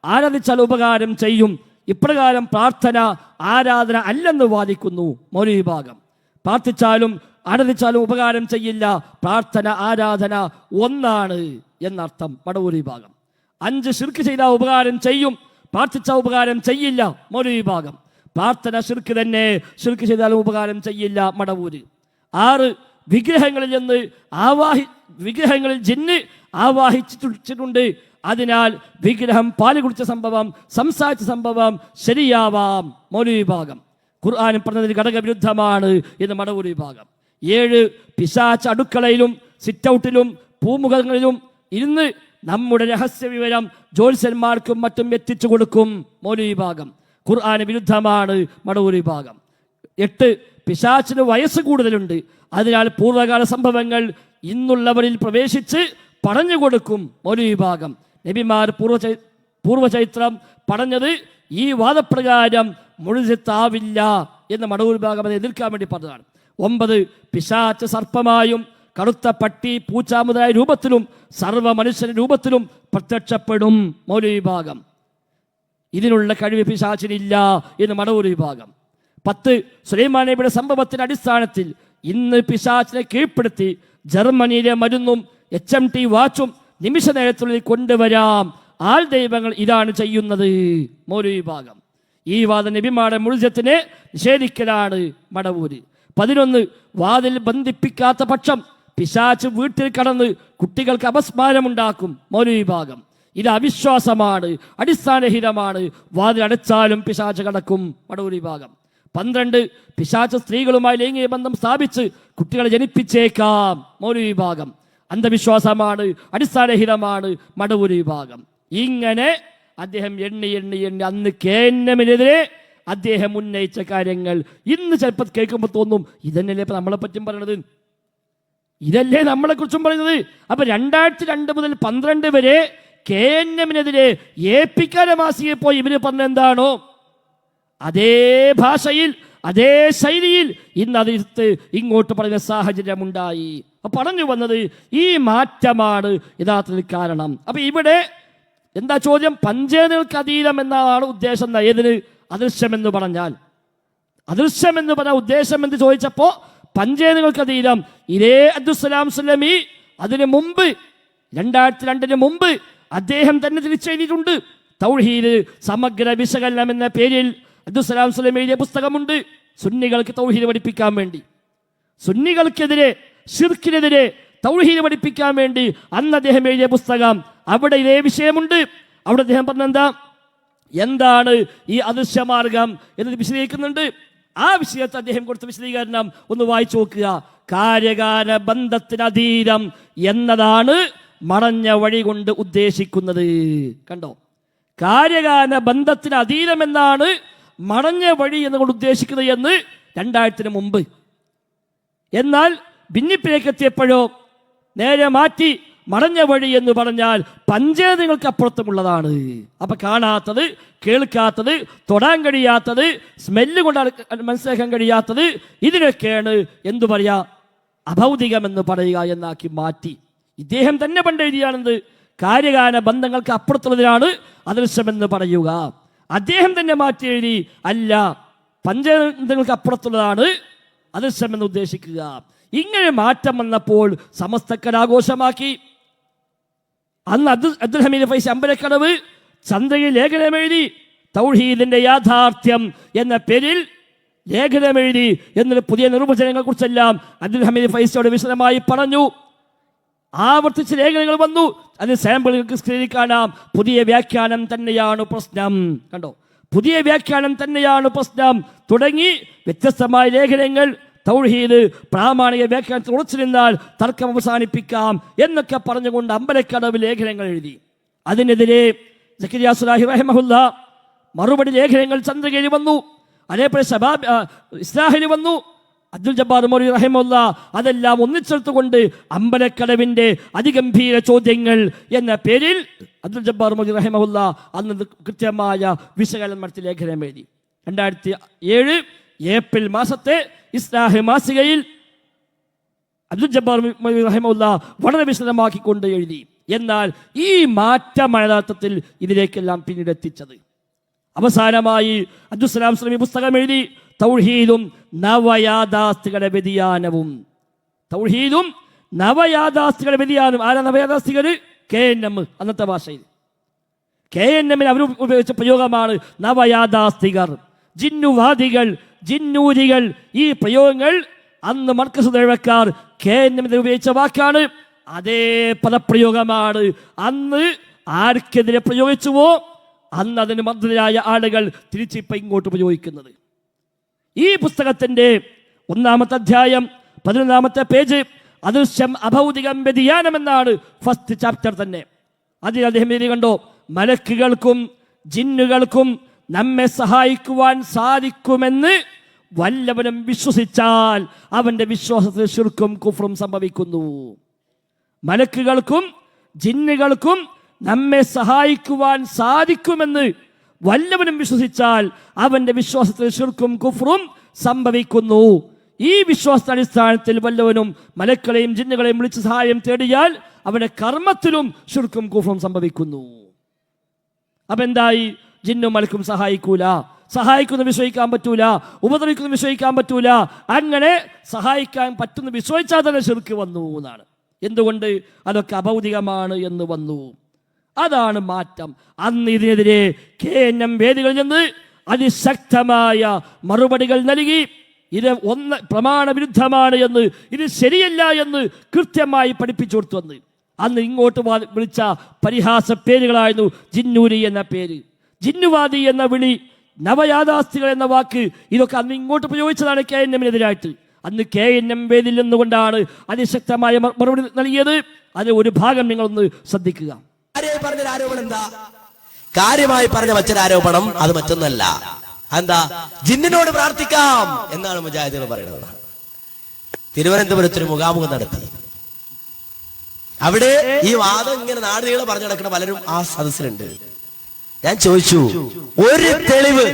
ആരാധിച്ചാൽ ഉപകാരം ചെയ്യും. ഇപ്രകാരം പ്രാർത്ഥന ആരാധന അല്ലെന്ന് വാദിക്കുന്നു മൗലവി വിഭാഗം. പ്രാർത്ഥിച്ചാലും ആരാധിച്ചാലും ഉപകാരം ചെയ്യില്ല, പ്രാർത്ഥന ആരാധന ഒന്നാണ് എന്നർത്ഥം മടവൂർ വിഭാഗം. 5. ശിർക്ക് ചെയ്താൽ ഉപകാരം ചെയ്യും, പ്രാർത്ഥിച്ചാൽ ഉപകാരം ചെയ്യില്ല മൗലവി വിഭാഗം. പ്രാർത്ഥന ശിർക്ക് തന്നെ, ശിർക്ക് ചെയ്താലും ഉപകാരം ചെയ്യില്ല മടവൂര്. 6. വിഗ്രഹങ്ങളിൽ ജിന്ന് ആവാഹിച്ചിട്ടുണ്ട്, അതിനാൽ വിഗ്രഹം പാല് കുടിച്ച സംഭവം, സംസാരിച്ച സംഭവം ശരിയാവാം മൗലവി വിഭാഗം. ഖുർആൻ പറഞ്ഞതിന് ഘടകവിരുദ്ധമാണ് എന്ന് മടവൂർ വിഭാഗം. 7. പിശാച് അടുക്കളയിലും സിറ്റൗട്ടിലും പൂമുഖങ്ങളിലും ഇരുന്ന് നമ്മുടെ രഹസ്യ വിവരം ജ്യോത്സ്യന്മാർക്കും മറ്റും എത്തിച്ചു കൊടുക്കും മൗലവി വിഭാഗം. ഖുർആന് വിരുദ്ധമാണ് മടവൂർ വിഭാഗം. 8. പിശാചിന് വയസ്സ് കൂടുതലുണ്ട്, അതിനാൽ പൂർവ്വകാല സംഭവങ്ങൾ ഇന്നുള്ളവരിൽ പ്രവേശിച്ച് പറഞ്ഞു കൊടുക്കും മൗലവി വിഭാഗം. നബിമാർ പൂർവ്വചരിത്രം പറഞ്ഞത് ഈ വാദപ്രകാരം മുഴുവത്താവില്ല എന്ന് മടവൂർ വിഭാഗം അത് എതിർക്കാൻ വേണ്ടി പറഞ്ഞതാണ്. 9. പിശാച് സർപ്പമായും കറുത്ത പട്ടി പൂച്ച മുതലായ രൂപത്തിലും സർവ്വ മനുഷ്യന്റെ രൂപത്തിലും പ്രത്യക്ഷപ്പെടും മൗലവി വിഭാഗം. ഇതിനുള്ള കഴിവ് പിശാചിനില്ല എന്ന് മടവൂർ വിഭാഗം. 10. സുലൈമാൻ നബിയുടെ സംഭവത്തിന്റെ അടിസ്ഥാനത്തിൽ ഇന്ന് പിശാചിനെ കീഴ്പ്പെടുത്തി ജർമ്മനിയിലെ മരുന്നും HMT വാച്ചും നിമിഷ നേരത്തിനുള്ളിൽ കൊണ്ടുവരാം. ആൾ ദൈവങ്ങൾ ഇതാണ് ചെയ്യുന്നത് മൗലവി വിഭാഗം. ഈ വാദം നബിമാരുടെ മുഴുവത്തിനെ നിഷേധിക്കലാണ് മടവൂര്. 11. വാതിൽ ബന്ധിപ്പിക്കാത്ത പക്ഷം പിശാച് വീട്ടിൽ കടന്ന് കുട്ടികൾക്ക് അപസ്മാരമുണ്ടാക്കും മൗലവി വിഭാഗം. ഇത് അവിശ്വാസമാണ്, അടിസ്ഥാനരഹിതമാണ്. വാതിൽ അടച്ചാലും പിശാച് കടക്കും മടവൂർ വിഭാഗം. 12. പിശാച് സ്ത്രീകളുമായി ലൈംഗിക ബന്ധം സ്ഥാപിച്ച് കുട്ടികളെ ജനിപ്പിച്ചേക്കാം മൗലവി വിഭാഗം. അന്ധവിശ്വാസമാണ്, അടിസ്ഥാനരഹിതമാണ് മടവൂർ വിഭാഗം. ഇങ്ങനെ അദ്ദേഹം എണ്ണി അന്ന് KNM-നെതിരെ അദ്ദേഹം ഉന്നയിച്ച കാര്യങ്ങൾ ഇന്ന് ചിലപ്പോൾ കേൾക്കുമ്പോൾ തോന്നും, ഇതന്നെയല്ലേ ഇപ്പൊ നമ്മളെ പറ്റും പറയണത്, ഇതല്ലേ നമ്മളെ കുറിച്ചും പറയുന്നത്. അപ്പൊ 2002 മുതൽ 12 വരെ KNM-നെതിരെ മാസികയിൽ പോയി ഇവര് പറഞ്ഞെന്താണോ അതേ ഭാഷയിൽ അതേ ശൈലിയിൽ ഇന്ന് അതിർത്ത് ഇങ്ങോട്ട് പറയുന്ന സാഹചര്യമുണ്ടായി. പറഞ്ഞു വന്നത് ഈ മാറ്റമാണ് യഥാർത്ഥത്തിൽ കാരണം. അപ്പൊ ഇവിടെ എന്താ ചോദ്യം? പഞ്ചേതങ്ങൾക്ക് അതീതം എന്നാണ് ഉദ്ദേശം. ഏതിന്? അദൃശ്യമെന്ന് പറഞ്ഞാൽ. അദൃശ്യമെന്ന് പറഞ്ഞ ഉദ്ദേശം എന്ന് ചോദിച്ചപ്പോ പഞ്ചേതങ്ങൾക്ക് അതീതം ഇതേ അബ്ദുസ്സലാം സുലമി അതിന് മുമ്പ് 2002 മുമ്പ് അദ്ദേഹം തന്നെ തിരിച്ചെഴുതിയിട്ടുണ്ട്. തൗഹീദ് സമഗ്ര വിശകലനം എന്ന പേരിൽ അബ്ദുസ്സലാം സുലമി എഴുതിയ പുസ്തകമുണ്ട്. സുന്നികൾക്ക് തൗഹീദ് പഠിപ്പിക്കാൻ വേണ്ടി, സുന്നികൾക്കെതിരെ ശിർക്കിനെതിരെ തൗഹീദ് പഠിപ്പിക്കാൻ വേണ്ടി അന്ന് അദ്ദേഹം എഴുതിയ പുസ്തകം. അവിടെ ഇതേ വിഷയമുണ്ട്. അവിടെ അദ്ദേഹം പറഞ്ഞെന്താ, എന്താണ് ഈ അദൃശ്യമാർഗം എന്ന് വിശദീകരിക്കുന്നുണ്ട്. ആ വിഷയത്തെ അദ്ദേഹം കൊടുത്ത വിശദീകരണം ഒന്ന് വായിച്ചു നോക്കുക. കാര്യകാല ബന്ധത്തിന് അതീതം എന്നതാണ് മറഞ്ഞ വഴി കൊണ്ട് ഉദ്ദേശിക്കുന്നത്. കണ്ടോ, കാര്യകാല ബന്ധത്തിന് അതീതം എന്നാണ് മറഞ്ഞ വഴി എന്നുകൊണ്ട് ഉദ്ദേശിക്കുന്നത് എന്ന് 2000 മുമ്പ്. എന്നാൽ ഭിന്നിപ്പിലേക്ക് എത്തിയപ്പോഴോ നേരെ മാറ്റി മറഞ്ഞ വഴി എന്ന് പറഞ്ഞാൽ പഞ്ചേതങ്ങൾക്ക് അപ്പുറത്തുമുള്ളതാണ്. അപ്പൊ കാണാത്തത്, കേൾക്കാത്തത്, തൊടാൻ കഴിയാത്തത്, സ്മെല്ല് കൊണ്ട് മനസ്സിലാക്കാൻ കഴിയാത്തത്, ഇതിനൊക്കെയാണ് എന്തു പറയാ അഭൗതികമെന്ന് പറയുക എന്നാക്കി മാറ്റി. ഇദ്ദേഹം തന്നെ പണ്ട് എഴുതിയാണെന്ന് കാര്യകാല ബന്ധങ്ങൾക്ക് അപ്പുറത്തുള്ളതിനാണ് അദൃശ്യമെന്ന് പറയുക. അദ്ദേഹം തന്നെ മാറ്റി എഴുതി, അല്ല പഞ്ചേതങ്ങൾക്ക് അപ്പുറത്തുള്ളതാണ് അദൃശ്യമെന്ന് ഉദ്ദേശിക്കുക. ഇങ്ങനെ മാറ്റം വന്നപ്പോൾ സമസ്തക്കരാഘോഷമാക്കി. അന്ന് അബ്ദുൽ ഹമീദ് ഫൈസി അമ്പലക്കടവ് ചന്ദ്രയിൽ ലേഖനമെഴുതി, തൗഹീദിന്റെ യാഥാർത്ഥ്യം എന്ന പേരിൽ ലേഖനമെഴുതി. എന്നൊരു പുതിയ നിർവചനങ്ങളെ കുറിച്ചെല്ലാം അബ്ദുൽ ഹമീദ് ഫൈസിയോട് വിശദമായി പറഞ്ഞു. ആവർത്തിച്ച് ലേഖനങ്ങൾ വന്നു. അത് സാമ്പിളുകൾക്ക് സ്ക്രീനിൽ കാണാം. പുതിയ വ്യാഖ്യാനം തന്നെയാണ് പ്രശ്നം. കണ്ടോ, പുതിയ വ്യാഖ്യാനം തന്നെയാണ് പ്രശ്നം തുടങ്ങി വ്യത്യസ്തമായ ലേഖനങ്ങൾ. തൗഹീദ് പ്രാമാണിക വ്യാഖ്യാനത്തിൽ ഉറച്ചു നിന്നാൽ തർക്കം അവസാനിപ്പിക്കാം എന്നൊക്കെ പറഞ്ഞുകൊണ്ട് അമ്പലക്കടവ് ലേഖനങ്ങൾ എഴുതി. അതിനെതിരെ സക്കരിയ സുലാഹി റഹിമഹുല്ല മറുപടി ലേഖനങ്ങൾ ചന്ദ്രകയിൽ വന്നു. അതേപോലെ ഇസ്ലാഹിൽ വന്നു. അബ്ദുൽ ജബ്ബാർ മൗലവി റഹിമഹുല്ല അതെല്ലാം ഒന്നിച്ചെടുത്തുകൊണ്ട് അമ്പലക്കടവിന്റെ അതിഗംഭീര ചോദ്യങ്ങൾ എന്ന പേരിൽ അബ്ദുൽ ജബ്ബാർ മൗലവി റഹിമഹുല്ല അന്ന് കൃത്യമായ വിശകലനം നടത്തി ലേഖനം എഴുതി. 2007 ഏപ്രിൽ മാസത്തെ ഇസ്ലാഹ് മാസികയിൽ അബ്ദുൽ ജബ്ബാർ മൗലവി റഹിമഹുല്ല വളരെ വിശദമാക്കിക്കൊണ്ട് എഴുതി. എന്നാൽ ഈ മാറ്റമാണ് യഥാർത്ഥത്തിൽ ഇതിലേക്കെല്ലാം പിന്നീട് എത്തിച്ചത്. അവസാനമായി അബ്ദുസ്സലാം സ്വലമി പുസ്തകം എഴുതി തൗഹീദും നവയാഥാസ്ഥികളുടെ വ്യതിയാനവും. തൗഹീദും നവയാഥാസ്ഥികളുടെ വ്യതിയാനം. ആരാ നവയാഥാസ്ഥികർ? KNM. അന്നത്തെ ഭാഷയിൽ KNM അവർ ഉപയോഗിച്ച പ്രയോഗമാണ് നവയാഥാസ്ഥികർ, ജിന്നുവാദികൾ, ജിന്നൂരികൾ. ഈ പ്രയോഗങ്ങൾ അന്ന് മർക്കസ് ദേവക്കാർ KNM ഉപയോഗിച്ച വാക്കാണ്. അതേ പദപ്രയോഗമാണ് അന്ന് ആർക്കെതിരെ പ്രയോഗിച്ചുവോ അന്ന് അതിന് മർദ്ദരായ ആളുകൾ തിരിച്ചിപ്പം ഇങ്ങോട്ട് ഉപയോഗിക്കുന്നത്. ഈ പുസ്തകത്തിന്റെ 1-ാമത്തെ അധ്യായം 11-ാമത്തെ പേജ് അദൃശ്യം അഭൗതികം വ്യതിയാനം എന്നാണ് ഫസ്റ്റ് ചാപ്റ്റർ തന്നെ. അതിൽ അദ്ദേഹം എഴുതി കണ്ടോ, മലക്കുകൾക്കും ജിന്നുകൾക്കും നമ്മെ സഹായിക്കുവാൻ സാധിക്കുമെന്ന് വല്ലവനും വിശ്വസിച്ചാൽ അവന്റെ വിശ്വാസത്തിൽ ശിർക്കും കുഫ്റും സംഭവിക്കുന്നു. മലക്കുകൾക്കും ജിന്നുകൾക്കും നമ്മെ സഹായിക്കുവാൻ സാധിക്കുമെന്ന് വല്ലവനും വിശ്വസിച്ചാൽ അവന്റെ വിശ്വാസത്തിൽ ശിർക്കും കുഫ്റും സംഭവിക്കുന്നു. ഈ വിശ്വാസാടിസ്ഥാനത്തിൽ വല്ലവനും മലക്കളെയും ജിന്നുകളെയും വിളിച്ച് സഹായം തേടിയാൽ അവന്റെ കർമ്മത്തിലും ശിർക്കും കുഫ്റും സംഭവിക്കുന്നു. അപ്പൊ എന്തായി? ജിന്നും മലക്കും സഹായിക്കൂല, സഹായിക്കുന്ന വിശ്വസിക്കാൻ പറ്റൂല, ഉപദ്രവിക്കുന്ന വിശ്വസിക്കാൻ പറ്റൂല. അങ്ങനെ സഹായിക്കാൻ പറ്റുന്ന വിശ്വസിച്ചാൽ തന്നെ ശിർക്ക് വന്നു എന്നാണ്. എന്തുകൊണ്ട്? അതൊക്കെ അഭൗതികമാണ് എന്ന് വന്നു. അതാണ് മാറ്റം. അന്ന് ഇതിനെതിരെ KNM വേദികളിൽ നിന്ന് അതിശക്തമായ മറുപടികൾ നൽകി. ഇത് പ്രമാണ വിരുദ്ധമാണ് എന്ന്, ഇത് ശരിയല്ല എന്ന് കൃത്യമായി പഠിപ്പിച്ചു കൊടുത്തു. അന്ന് ഇങ്ങോട്ട് വിളിച്ച പരിഹാസ പേരുകളായിരുന്നു ജിന്നൂരി എന്ന പേര്, ജിന്നുവാദി എന്ന വിളി, നവയാഥാസ്ഥികൾ എന്ന വാക്ക്. ഇതൊക്കെ അന്ന് ഇങ്ങോട്ട് പ്രയോഗിച്ചതാണ് KNM-നെതിരായിട്ട്. അന്ന് KNM വേദിയിൽ നിന്നുകൊണ്ടാണ് അതിശക്തമായ മറുപടി നൽകിയത്. അത് ഒരു ഭാഗം നിങ്ങളൊന്ന് ശ്രദ്ധിക്കുക. പറഞ്ഞൊരു ആരോപണം എന്താ? കാര്യമായി പറഞ്ഞ മറ്റൊരാരോപണം അത് മറ്റൊന്നല്ല. എന്താ? ജിന്നിനോട് പ്രാർത്ഥിക്കാം എന്നാണ് മുജാഹിദുകൾ പറയുന്നത്. തിരുവനന്തപുരത്തൊരു മുഖാമുഖം നടത്തി. അവിടെ ഈ വാദം ഇങ്ങനെ നാടുകളെ പറഞ്ഞു നടക്കുന്ന പലരും ആ സദസ്സിലുണ്ട്. ഞാൻ ചോദിച്ചു, ഒരു തെളിവ്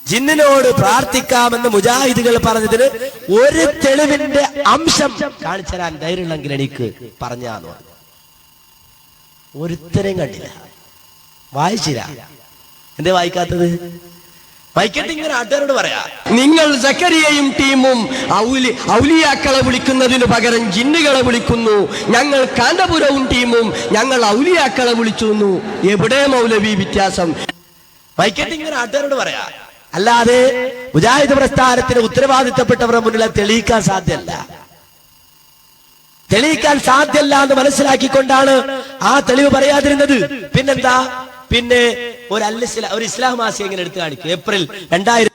ജിന്നിനോട് പ്രാർത്ഥിക്കാമെന്ന് മുജാഹിദുകൾ പറഞ്ഞതിന് ഒരു തെളിവിന്റെ അംശം കാണിച്ചു തരാൻ ധൈര്യമുണ്ടെങ്കിൽ എനിക്ക് പറഞ്ഞാന്ന് പറഞ്ഞു. ഒരുത്തരെയും കണ്ടില്ല, വായിച്ചില്ല. എന്തേ വായിക്കാത്തത്? വായിക്കട്ടെ, ഇങ്ങനെ നാട്ടുകാരോട് പറയാ. നിങ്ങൾ സക്കരിയയും ടീമും ഔലിയാക്കളെ വിളിക്കുന്നതിന് പകരം ജിന്നുകളെ വിളിക്കുന്നു. ഞങ്ങൾ കാന്തപുരവും ടീമും ഞങ്ങൾ ഔലിയാക്കളെ വിളിച്ചു. എവിടെ മൗലവി വ്യത്യാസം? വായിക്കട്ടെ, ഇങ്ങനെ നാട്ടുകാരോട് പറയാ. അല്ലാതെ മുജാഹിദ് പ്രസ്ഥാനത്തിന് ഉത്തരവാദിത്തപ്പെട്ടവരുടെ മുന്നിൽ തെളിയിക്കാൻ സാധ്യമല്ല. തെളിയിക്കാൻ സാധ്യമല്ല എന്ന് മനസ്സിലാക്കിക്കൊണ്ടാണ് ആ തെളിവ് പറയാതിരുന്നത്. പിന്നെന്താ? പിന്നെ ഒരു ഇസ്ലാം മാസിക ഇങ്ങനെ എടുത്തു കാണിക്കും. ഏപ്രിൽ 2000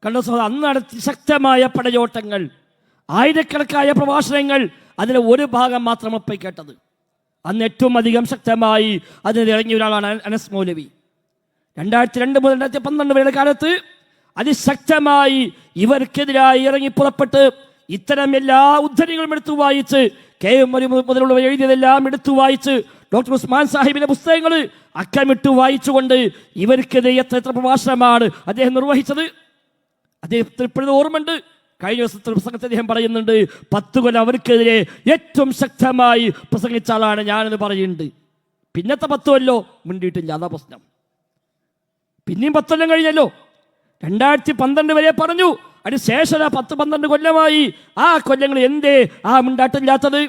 കണ്ടോ സഹോദരൻ, അന്ന് നടത്തി ശക്തമായ പടയോട്ടങ്ങൾ, ആയിരക്കണക്കായ പ്രഭാഷണങ്ങൾ. അതിലെ ഒരു ഭാഗം മാത്രം ഒപ്പം കേട്ടത്. അന്ന് ഏറ്റവും അധികം ശക്തമായി അതിന് ഇറങ്ങിയ ഒരാളാണ് അനസ് മൗലവി. 2002 മുതൽ 2012 വരെയുള്ള കാലത്ത് അതിശക്തമായി ഇവർക്കെതിരായി ഇറങ്ങി പുറപ്പെട്ട് ഇത്തരം എല്ലാ ഉദ്ധരണികളും എടുത്തു വായിച്ച്, KM മുതലുള്ളവർ എഴുതിയതെല്ലാം എടുത്തു വായിച്ച്, ഡോക്ടർ ഉസ്മാൻ സാഹിബിന്റെ പുസ്തകങ്ങൾ അക്കമിട്ട് വായിച്ചുകൊണ്ട് ഇവർക്കെതിരെ എത്ര പ്രഭാഷണമാണ് അദ്ദേഹം നിർവഹിച്ചത്. അദ്ദേഹത്തിന് ഇപ്പോഴും ഓർമ്മയുണ്ട്. കഴിഞ്ഞ ദിവസത്തെ പ്രസംഗത്തിൽ അദ്ദേഹം പറയുന്നുണ്ട്, 10 കൊല്ലം അവർക്കെതിരെ ഏറ്റവും ശക്തമായി പ്രസംഗിച്ച ആളാണ് ഞാനെന്ന് പറയുന്നുണ്ട്. പിന്നത്തെ 10 കൊല്ലോ മിണ്ടിയിട്ടില്ല. അതാ പ്രശ്നം. പിന്നെയും 10 കൊല്ലം കഴിഞ്ഞല്ലോ. 2012 വരെ പറഞ്ഞു. അതിനുശേഷം 10-12 കൊല്ലമായി. ആ കൊല്ലങ്ങൾ എന്തേ ആ മിണ്ടാട്ടില്ലാത്തത്?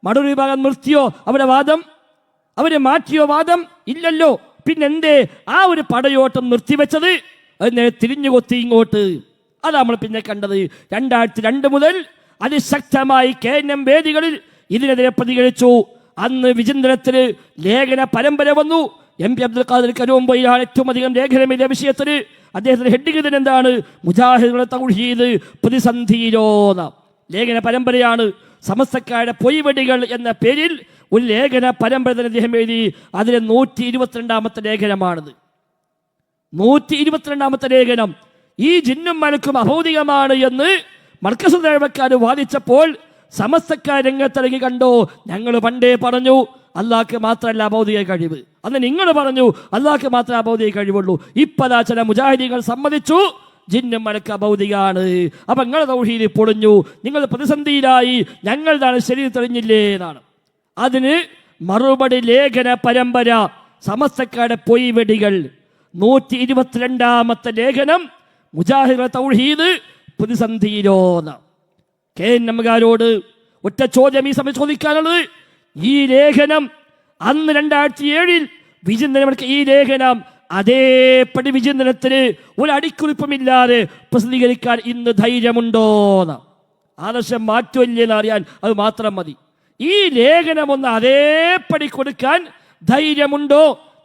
മടൂർ വിഭാഗം നിർത്തിയോ അവരുടെ വാദം? അവരെ മാറ്റിയോ വാദം? ഇല്ലല്ലോ. പിന്നെന്തേ ആ ഒരു പടയോട്ടം നിർത്തിവെച്ചത്? അതിനെ തിരിഞ്ഞുകൊത്തി ഇങ്ങോട്ട്. അതാണ് നമ്മൾ പിന്നെ കണ്ടത്. 2002 മുതൽ അതിശക്തമായി KNM വേദികളിൽ ഇതിനെതിരെ പ്രതികരിച്ചു. അന്ന് വിചിന്തനത്തിന് ലേഖന പരമ്പര വന്നു. MP അബ്ദുൽ ഖാദിർ കരുവമ്പയിലാണ് ഏറ്റവും അധികം ലേഖനമില്ല വിഷയത്തിന്. അദ്ദേഹത്തിന്റെ ഹെഡിങ് തന്നെ എന്താണ്? മുജാഹിദുകളുടെ തൗഹീദ് പ്രതിസന്ധിയിലോന്ന ലേഖന പരമ്പരയാണ്. സമസ്തക്കാരുടെ പൊയ്വടികൾ എന്ന പേരിൽ ഒരു ലേഖന പരമ്പര തന്നെ അദ്ദേഹം എഴുതി. അതിലെ 122ാമത്തെ ലേഖനമാണിത്. 122ാമത്തെ ലേഖനം. ഈ ജിന്നും മലക്കും അഭൗതികമാണ് എന്ന് മർക്കസ് ദേവക്കാർ വാദിച്ചപ്പോൾ സമസ്തക്കാർ രംഗത്തിറങ്ങി. കണ്ടോ, ഞങ്ങൾ പണ്ടേ പറഞ്ഞു അള്ളാഹ്ക്ക് മാത്രമല്ല അഭൗതിക കഴിവ്. അന്ന് നിങ്ങൾ പറഞ്ഞു അള്ളാഹ്ക്ക് മാത്രമേ അഭൗതിക കഴിവുള്ളൂ. ഇപ്പതാ ചില മുജാഹിദീങ്ങൾ സമ്മതിച്ചു ജിന്നും മലക്ക് അഭൗതികമാണ്. അപ്പൊ നിങ്ങളുടെ തൗഹീദ് പൊളിഞ്ഞു, നിങ്ങൾ പ്രതിസന്ധിയിലായി, ഞങ്ങളുടെയാണ് ശരി തെളിഞ്ഞില്ലേ എന്നാണ്. അതിന് മറുപടി ലേഖന പരമ്പര സമസ്തക്കാരുടെ പൊയ്വെടികൾ. 122-ാമത്തെ ലേഖനം മുജാഹിദ് തൗഹീദ് പ്രതിസന്ധിയിലോന്ന്. KNMകാരോട് ഒറ്റ ചോദ്യം ഈ സമയം ചോദിക്കാനുള്ളത്, ഈ ലേഖനം അന്ന് 2007 വിചിന്തനം ഈ ലേഖനം അതേപടി വിചിന്തനത്തിന് ഒരു അടിക്കുറിപ്പുമില്ലാതെ പ്രസിദ്ധീകരിക്കാൻ ഇന്ന് ധൈര്യമുണ്ടോന്ന്, ആദർശം മാറ്റമില്ലെന്ന് അറിയാൻ അത് മാത്രം മതി. ഈ ലേഖനം ഒന്ന് അതേപടി കൊടുക്കാൻ ധൈര്യമുണ്ടോ?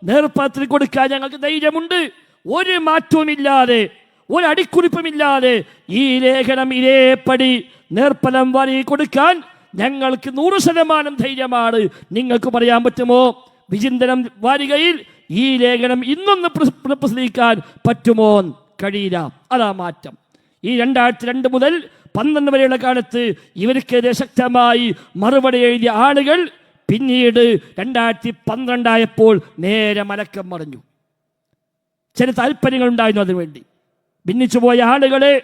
നേർപ്പത്തിൽ കൊടുക്കാൻ ഞങ്ങൾക്ക് ധൈര്യമുണ്ട്. ഒരു മാറ്റവുമില്ലാതെ, ഒരു അടിക്കുറിപ്പുമില്ലാതെ ഈ ലേഖനം ഇതേപടി നേർപ്പലം വാരി കൊടുക്കാൻ ഞങ്ങൾക്ക് 100% ധൈര്യമാണ്. നിങ്ങൾക്ക് പറയാൻ പറ്റുമോ വിചിന്തനം വാരികയിൽ ഈ ലേഖനം ഇന്നൊന്ന് പ്രസിദ്ധീകരിക്കാൻ പറ്റുമോ? കഴിയില്ല. അതാ മാറ്റം. ഈ 2002 മുതൽ 12 വരെയുള്ള കാലത്ത് ഇവർക്കെതിരെ ശക്തമായി മറുപടി എഴുതിയ ആളുകൾ പിന്നീട് 2012 ആയപ്പോൾ നേരെ മലക്കം മറിഞ്ഞു. ചില താല്പര്യങ്ങൾ ഉണ്ടായിരുന്നു അതിനുവേണ്ടി. ഭിന്നിച്ചുപോയ ആളുകളെ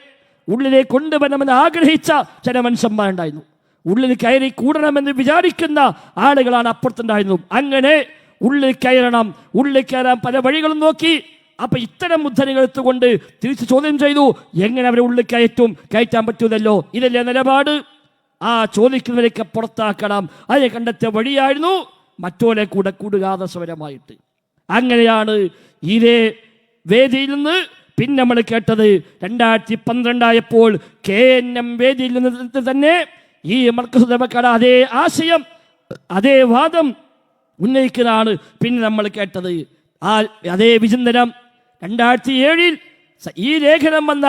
ഉള്ളിലേക്ക് കൊണ്ടുവരണമെന്ന് ആഗ്രഹിച്ച ചില മനുഷ്യന്മാരുണ്ടായിരുന്നു. ഉള്ളിൽ കയറി കൂടണമെന്ന് വിചാരിക്കുന്ന ആളുകളാണ് അപ്പുറത്തുണ്ടായിരുന്നു. അങ്ങനെ ഉള്ളിൽ കയറണം, ഉള്ളിൽ കയറാൻ പല വഴികളും നോക്കി. അപ്പൊ ഇത്തരം ഉദ്ധരണികൾ എടുത്തുകൊണ്ട് തിരിച്ച് ചോദ്യം ചെയ്തു, എങ്ങനെ അവരെ ഉള്ളിൽ കയറ്റാൻ പറ്റൂതല്ലോ, ഇതല്ലേ നിലപാട്? ആ ചോദിക്കുന്നവരൊക്കെ പുറത്താക്കണം. അതിനെ കണ്ടെത്തിയ വഴിയായിരുന്നു മറ്റോലെ കൂടെ കൂടുകാദസ്വരമായിട്ട്. അങ്ങനെയാണ് ഇതേ വേദിയിൽ നിന്ന് പിന്നെ നമ്മൾ കേട്ടത് 2012 ആയപ്പോൾ KNM വേദിയിൽ നിന്ന് തന്നെ ഈ മർക്കസ് ദബക്കട അതേ ആശയം, അതേ വാദം ഉന്നയിക്കുന്നതാണ് പിന്നെ നമ്മൾ കേട്ടത്. ആ അതേ വിചിന്തനം 2007 ഈ ലേഖനം വന്ന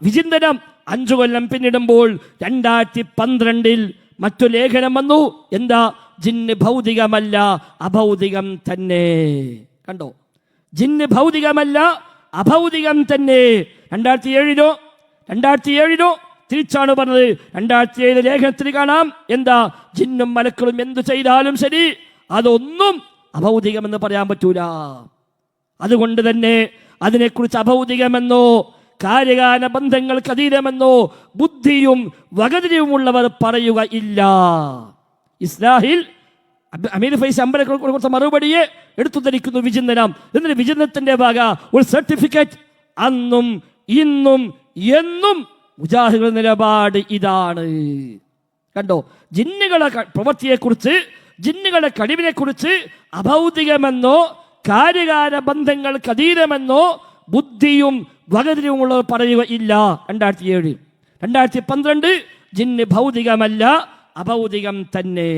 വിചിന്തനം 5 കൊല്ലം പിന്നിടുമ്പോൾ 2012 മറ്റു ലേഖനം വന്നു. എന്താ? ജിന്ന് ഭൗതികമല്ല, അഭൗതികം തന്നെ. കണ്ടോ? ജിന്ന് ഭൗതികമല്ല, അഭൗതികം തന്നെ. 2007 തിരിച്ചാണ് പറഞ്ഞത്. 2007 ലേഖനത്തിൽ കാണാം എന്താ? ജിന്നും മലക്കളും എന്തു ചെയ്താലും ശരി അതൊന്നും അഭൗതികമെന്ന് പറയാൻ പറ്റൂല. അതുകൊണ്ട് തന്നെ അതിനെക്കുറിച്ച് അഭൗതികമെന്നോ കാര്യകാല ബന്ധങ്ങൾക്ക് അതീതമെന്നോ ബുദ്ധിയും വകതിരിവുമുള്ളവർ പറയുക ഇല്ല. ഇസ്ലാഹിൽ അമീർ ഫൈസി അമ്പലം കൊടുത്ത മറുപടിയെ എടുത്തു ധരിക്കുന്നു വിചിന്തനം. എന്നിട്ട് വിചിന്തനത്തിന്റെ ഭാഗ ഒരു സർട്ടിഫിക്കറ്റ്. അന്നും ഇന്നും എന്നും മുജാഹിദുകളുടെ നിലപാട് ഇതാണ്. കണ്ടോ? ജിന്നുകളെ പ്രവൃത്തിയെക്കുറിച്ച്, ജിന്നുകളുടെ കഴിവിനെക്കുറിച്ച് അഭൗതികമെന്നോ കാര്യകാല ബന്ധങ്ങൾക്ക് അതീതമെന്നോ ബുദ്ധിയും വകതിരിവുമുള്ളവർ പറയുക ഇല്ല. 2007. 2012 ജിന്ന് ഭൗതികമല്ല, അഭൗതികം തന്നെ.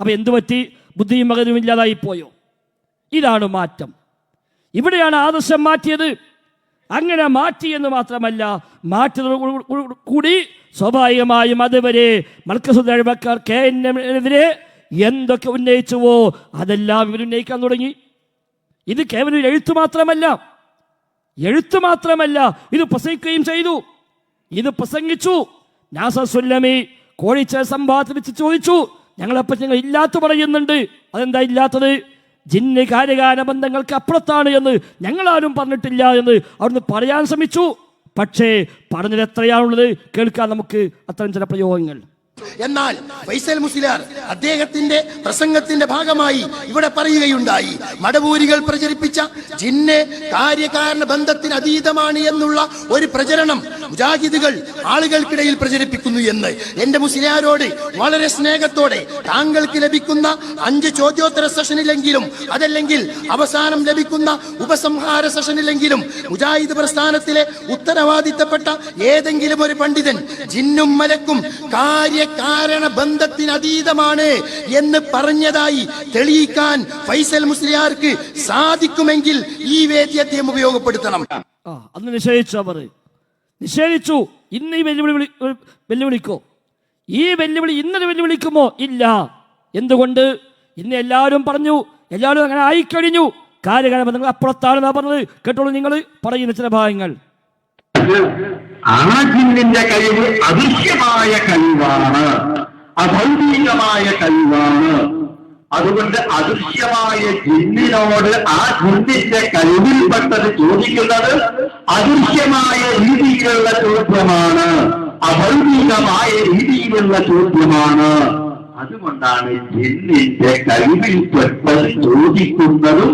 അപ്പൊ എന്തു പറ്റി? ബുദ്ധിയും വകതിരിവും ഇല്ലാതായി പോയോ? ഇതാണ് മാറ്റം. ഇവിടെയാണ് ആദർശം മാറ്റിയത്. അങ്ങനെ മാറ്റി എന്ന് മാത്രമല്ല, മാറ്റിയതോടു കൂടി സ്വാഭാവികമായും അതുവരെ മർക്കസുൽ അഴബക്കാർ KNMനെതിരെ എന്തൊക്കെ ഉന്നയിച്ചുവോ അതെല്ലാം ഇവർ ഉന്നയിക്കാൻ തുടങ്ങി. ഇത് കേവലം എഴുത്തു മാത്രമല്ല, ഇത് പ്രസംഗിക്കുകയും ചെയ്തു. ഇത് പ്രസംഗിച്ചു. നാസർ സുല്ലമി കോഴിച്ച സംഭവത്തിൽ വെച്ച് ചോദിച്ചു, ഞങ്ങളെപ്പറ്റി നിങ്ങൾ ഇല്ലാത്ത പറയുന്നുണ്ട്, അതെന്താ ഇല്ലാത്തത്? ജിന്ന് കാര്യകാല ബന്ധങ്ങൾക്ക് അപ്പുറത്താണ് എന്ന് ഞങ്ങളാരും പറഞ്ഞിട്ടില്ല എന്ന് അവിടുന്ന് പറയാൻ ശ്രമിച്ചു. പക്ഷേ പറഞ്ഞത് എത്രയാണുള്ളത്? കേൾക്കാൻ നമുക്ക് അത്തരം ചില പ്രയോഗങ്ങൾ. എന്നാൽ ഫൈസൽ മുസ്ലിയാർ അദ്ദേഹത്തിന്റെ പ്രസംഗത്തിന്റെ ഭാഗമായി ഇവിടെ പറയുകയുണ്ടായി, മടവൂരികൾ പ്രചരിപ്പിച്ച ജിന്ന് കാര്യകാരണ ബന്ധത്തിന് അതീതമാണ് എന്നുള്ള ഒരു പ്രചരണം മുജാഹിദുകൾ ആളുകൾക്കിടയിൽ പ്രചരിപ്പിക്കുന്നു എന്ന്. എന്റെ മുസ്ലിയാരോട് വളരെ സ്നേഹത്തോടെ താങ്കൾക്ക് ലഭിക്കുന്ന 5 ചോദ്യോത്തര സെഷനിലെങ്കിലും, അതല്ലെങ്കിൽ അവസാനം ലഭിക്കുന്ന ഉപസംഹാര സെഷനിലെങ്കിലും മുജാഹിദ് പ്രസ്ഥാനത്തിലെ ഉത്തരവാദിത്തപ്പെട്ട ഏതെങ്കിലും ഒരു പണ്ഡിതൻ ജിന്നും മലക്കും കാര്യകാരണ ബന്ധത്തിന് അതീതമാണ് എന്ന് പറഞ്ഞതായി തെളിയിക്കാൻ ഫൈസൽ മുസ്ലിയാർക്ക് സാധിക്കുമെങ്കിൽ ഈ വേദി അദ്ദേഹം ഉപയോഗപ്പെടുത്തണം. അന്ന് നിഷേധിച്ചു. ഇന്ന് ഈ വെല്ലുവിളിക്കോ? ഈ വെല്ലുവിളി ഇന്നലെ വെല്ലുവിളിക്കുമോ? ഇല്ല. എന്തുകൊണ്ട്? ഇന്ന് എല്ലാവരും പറഞ്ഞു, എല്ലാവരും അങ്ങനെ ആയിക്കഴിഞ്ഞു. കാര്യകാരണ ബന്ധങ്ങൾ അപ്പുറത്താണെന്നാ പറഞ്ഞത്. കേട്ടോളൂ നിങ്ങൾ പറയുന്ന ചില ഭാഗങ്ങൾ. ആ ജിന്നിന്റെ കഴിവ് അദൃശ്യമായ കഴിവാണ്, അഭൗതികമായ കഴിവാണ്. അതുകൊണ്ട് അദൃശ്യമായ ജിന്നിനോട് ആ ജിന്നിന്റെ കഴിവിൽപ്പെട്ടത് ചോദിക്കുന്നത് അദൃശ്യമായ രീതിയിലുള്ള ചോദ്യമാണ്, അഭൗതികമായ രീതിയിലുള്ള ചോദ്യമാണ്. അതുകൊണ്ടാണ് ജിന്നിന്റെ കഴിവിൽപ്പെട്ടത് ചോദിക്കുന്നതും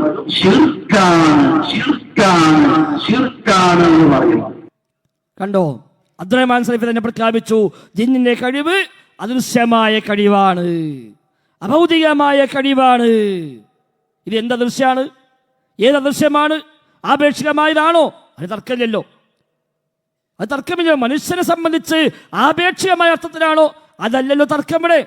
ശിർക്കാണ് എന്ന് പറയുന്നത്. കണ്ടോ, അബ്ദുറഹ്മാൻ സലഫി തന്നെ പ്രഖ്യാപിച്ചു, ജിന്നിന്റെ കഴിവ് അദൃശ്യമായ കഴിവാണ്, അഭൗതികമായ കഴിവാണ്. ഇത് എന്ത് അദൃശ്യമാണ്? ഏത് അദൃശ്യമാണ്? ആപേക്ഷികമായതാണോ? അത് തർക്കമില്ലല്ലോ, അത് തർക്കമില്ല. മനുഷ്യനെ സംബന്ധിച്ച് ആപേക്ഷികമായ അർത്ഥത്തിലാണോ? അതല്ലല്ലോ തർക്കമിടെ,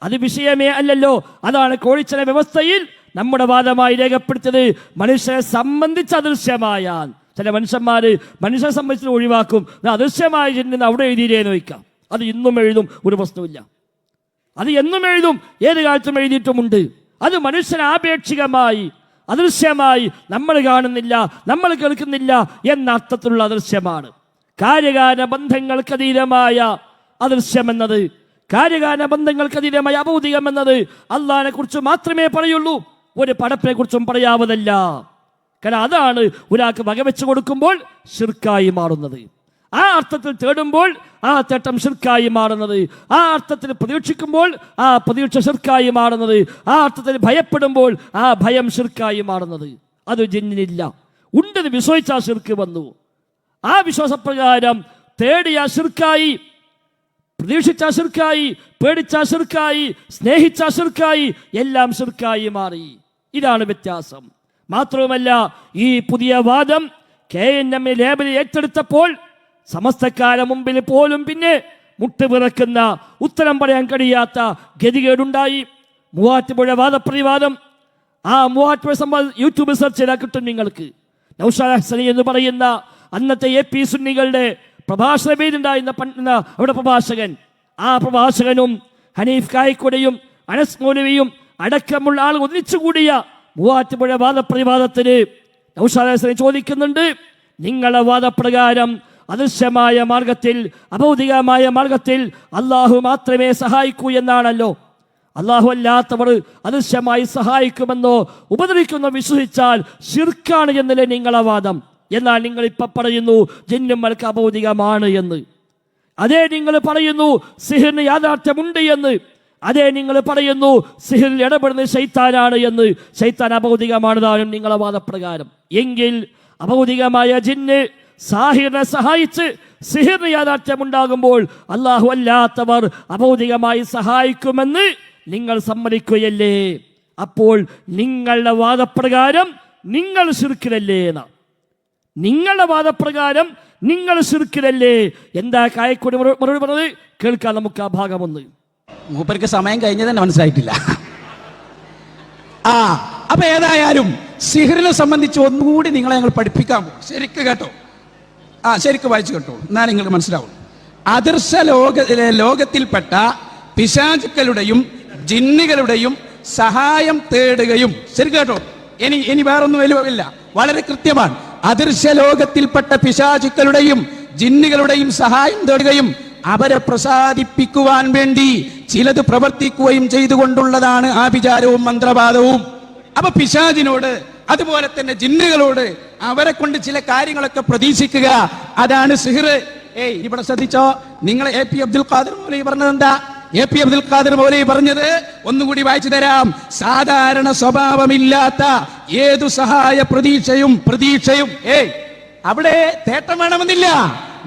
അത് വിഷയമേ അല്ലല്ലോ. അതാണ് കോഴിച്ചന വ്യവസ്ഥയിൽ നമ്മുടെ വാദമായി രേഖപ്പെടുത്തിയത്. മനുഷ്യനെ സംബന്ധിച്ച് അദൃശ്യമായാൽ ചില മനുഷ്യനെ സംബന്ധിച്ച് ഒഴിവാക്കും. അദൃശ്യമായ ജിന്ന് അവിടെ എഴുതിയില്ലേന്ന് വയ്ക്കാം. അത് ഇന്നും എഴുതും, ഒരു പ്രശ്നമില്ല. അത് എന്നും എഴുതും, ഏത് കാലത്തും എഴുതിയിട്ടുമുണ്ട്. അത് മനുഷ്യന് ആപേക്ഷികമായി അദൃശ്യമായി നമ്മൾ കാണുന്നില്ല, നമ്മൾ കേൾക്കുന്നില്ല എന്ന അർത്ഥത്തിലുള്ള അദൃശ്യമാണ്. കാര്യകാരണ ബന്ധങ്ങൾക്കതീതമായ അദൃശ്യമെന്നത്, കാര്യകാരണ ബന്ധങ്ങൾക്കതീതമായ അഭൗതികം എന്നത് അള്ളാഹിനെ കുറിച്ച് മാത്രമേ പറയുള്ളൂ, ഒരു പടപ്പിനെ കുറിച്ചും പറയാവതല്ല. കാരണം അതാണ് ഒരാൾക്ക് വകവെച്ച് കൊടുക്കുമ്പോൾ ശിർക്കായി മാറുന്നത്. ആ അർത്ഥത്തിൽ തേടുമ്പോൾ ആ തേട്ടം ശിർക്കായി മാറുന്നത്. ആ അർത്ഥത്തിൽ പ്രതീക്ഷിക്കുമ്പോൾ ആ പ്രതീക്ഷ ശിർക്കായി മാറുന്നത്. ആ അർത്ഥത്തിൽ ഭയപ്പെടുമ്പോൾ ആ ഭയം ശിർക്കായി മാറുന്നത്. അത് ജിന്നിനില്ല. ഉണ്ടെന്ന് വിശ്വസിച്ച ശിർക്ക് വന്നു. ആ വിശ്വാസപ്രകാരം തേടിയ ശിർക്കായി, പ്രതീക്ഷിച്ച ശിർക്കായി, പേടിച്ച ശിർക്കായി, സ്നേഹിച്ച ശിർക്കായി, എല്ലാം ശിർക്കായി മാറി. ഇതാണ് വ്യത്യാസം. മാത്രവുമല്ല, ഈ പുതിയ വാദം KNM ലേബൽ ഏറ്റെടുത്തപ്പോൾ സമസ്തക്കാരെ മുമ്പിൽ പോലും പിന്നെ മുട്ടുപിറക്കുന്ന, ഉത്തരം പറയാൻ കഴിയാത്ത ഗതികേടുണ്ടായി. മൂവാറ്റുപുഴ വാദപ്രതിവാദം, ആ മൂവാറ്റുപുഴ സംഭവം യൂട്യൂബിൽ സെർച്ച് ചെയ്താൽ കിട്ടും നിങ്ങൾക്ക്. നൗഷാദ് ഹസനി എന്ന് പറയുന്ന അന്നത്തെ AP സുന്നികളുടെ പ്രഭാഷണ വേദിയുണ്ടായിരുന്ന അവിടെ പ്രഭാഷകൻ, ആ പ്രഭാഷകനും ഹനീഫ് കായിക്കുടയും അനസ് മൗലവിയും അടക്കമുള്ള ആൾ ഒന്നിച്ചുകൂടിയ മൂവാറ്റുപുഴ വാദപ്രതിവാദത്തിന് നൗഷാദ് ഹസനി ചോദിക്കുന്നുണ്ട്, നിങ്ങളുടെ വാദപ്രകാരം അദൃശ്യമായ മാർഗത്തിൽ, അഭൗതികമായ മാർഗത്തിൽ അള്ളാഹു മാത്രമേ സഹായിക്കൂ എന്നാണല്ലോ. അള്ളാഹു അല്ലാത്തവർ അദൃശ്യമായി സഹായിക്കുമെന്നോ ഉപദ്രവിക്കുന്നോ വിശ്വസിച്ചാൽ ശിർക്കാണ് എന്നല്ലേ നിങ്ങളെ വാദം. എന്നാൽ നിങ്ങൾ ഇപ്പൊ പറയുന്നു ജിന്നുമൽക്ക് അഭൗതികമാണ് എന്ന്. അതേ നിങ്ങൾ പറയുന്നു സിഹിറിന് യാഥാർത്ഥ്യമുണ്ട് എന്ന്. അതേ നിങ്ങൾ പറയുന്നു സിഹിറിൽ ഇടപെടുന്നത് ശൈത്താനാണ് എന്ന്. ശൈത്താൻ അഭൗതികമാണ് താനും നിങ്ങളെ വാദപ്രകാരം. എങ്കിൽ അഭൗതികമായ ജിന്ന് സാഹിറിനെ സഹായിച്ച് സിഹിറിന് യാഥാർത്ഥ്യമുണ്ടാകുമ്പോൾ അള്ളാഹു അല്ലാത്തവർ അഭൗതികമായി സഹായിക്കുമെന്ന് നിങ്ങൾ സമ്മതിക്കുകയല്ലേ? അപ്പോൾ നിങ്ങളുടെ വാദപ്രകാരം നിങ്ങൾ ശിർക്കിലല്ലേ എന്നാ. നിങ്ങളുടെ വാദപ്രകാരം നിങ്ങൾ ശിർക്കിലല്ലേ? എന്താ കായക്കൊടി മറുപടി പറഞ്ഞത്? കേൾക്കാം നമുക്ക് ആ ഭാഗമൊന്ന്. മൂപ്പർക്ക് സമയം കഴിഞ്ഞത് തന്നെ മനസ്സിലായിട്ടില്ല. അപ്പൊ ഏതായാലും സിഹിറിനെ സംബന്ധിച്ച് ഒന്നുകൂടി നിങ്ങളെ ഞങ്ങൾ പഠിപ്പിക്കാൻ പോകും. ശരിക്ക് കേട്ടോ, ശരിക്ക് വായിച്ചു കേട്ടോ, എന്നാൽ നിങ്ങൾക്ക് മനസ്സിലാവും. അദൃശ്യ ലോകത്തിൽപ്പെട്ട പിശാചുക്കളുടെയും ജിന്നുകളുടെയും സഹായം തേടുകയും, ശരി കേട്ടോ, ഇനി വേറൊന്നും ഇല്ല, വളരെ കൃത്യമാണ്. അദൃശ്യ ലോകത്തിൽപ്പെട്ട പിശാചുക്കളുടെയും ജിന്നുകളുടെയും സഹായം തേടുകയും അവരെ പ്രസാദിപ്പിക്കുവാൻ വേണ്ടി ചിലത് പ്രവർത്തിക്കുകയും ചെയ്തുകൊണ്ടുള്ളതാണ് ആഭിചാരവും മന്ത്രവാദവും. അപ്പൊ പിശാചിനോട് അതുപോലെ തന്നെ ജിന്നുകളോട് അവരെ കൊണ്ട് ചില കാര്യങ്ങളൊക്കെ പ്രതീക്ഷിക്കുക, അതാണ് സിഹിർ. ഇവിടെ ശ്രദ്ധിച്ചോ, നിങ്ങൾ AP അബ്ദുൽ ഖാദിർ മൗലവി പറഞ്ഞത് എന്താ? AP അബ്ദുൽ ഖാദിർ മൗലവി പറഞ്ഞത് ഒന്നുകൂടി വായിച്ചു തരാം. സാധാരണ സ്വഭാവമില്ലാത്ത ഏതു സഹായ പ്രതീക്ഷയും അവിടെ തേട്ടം വേണമെന്നില്ല.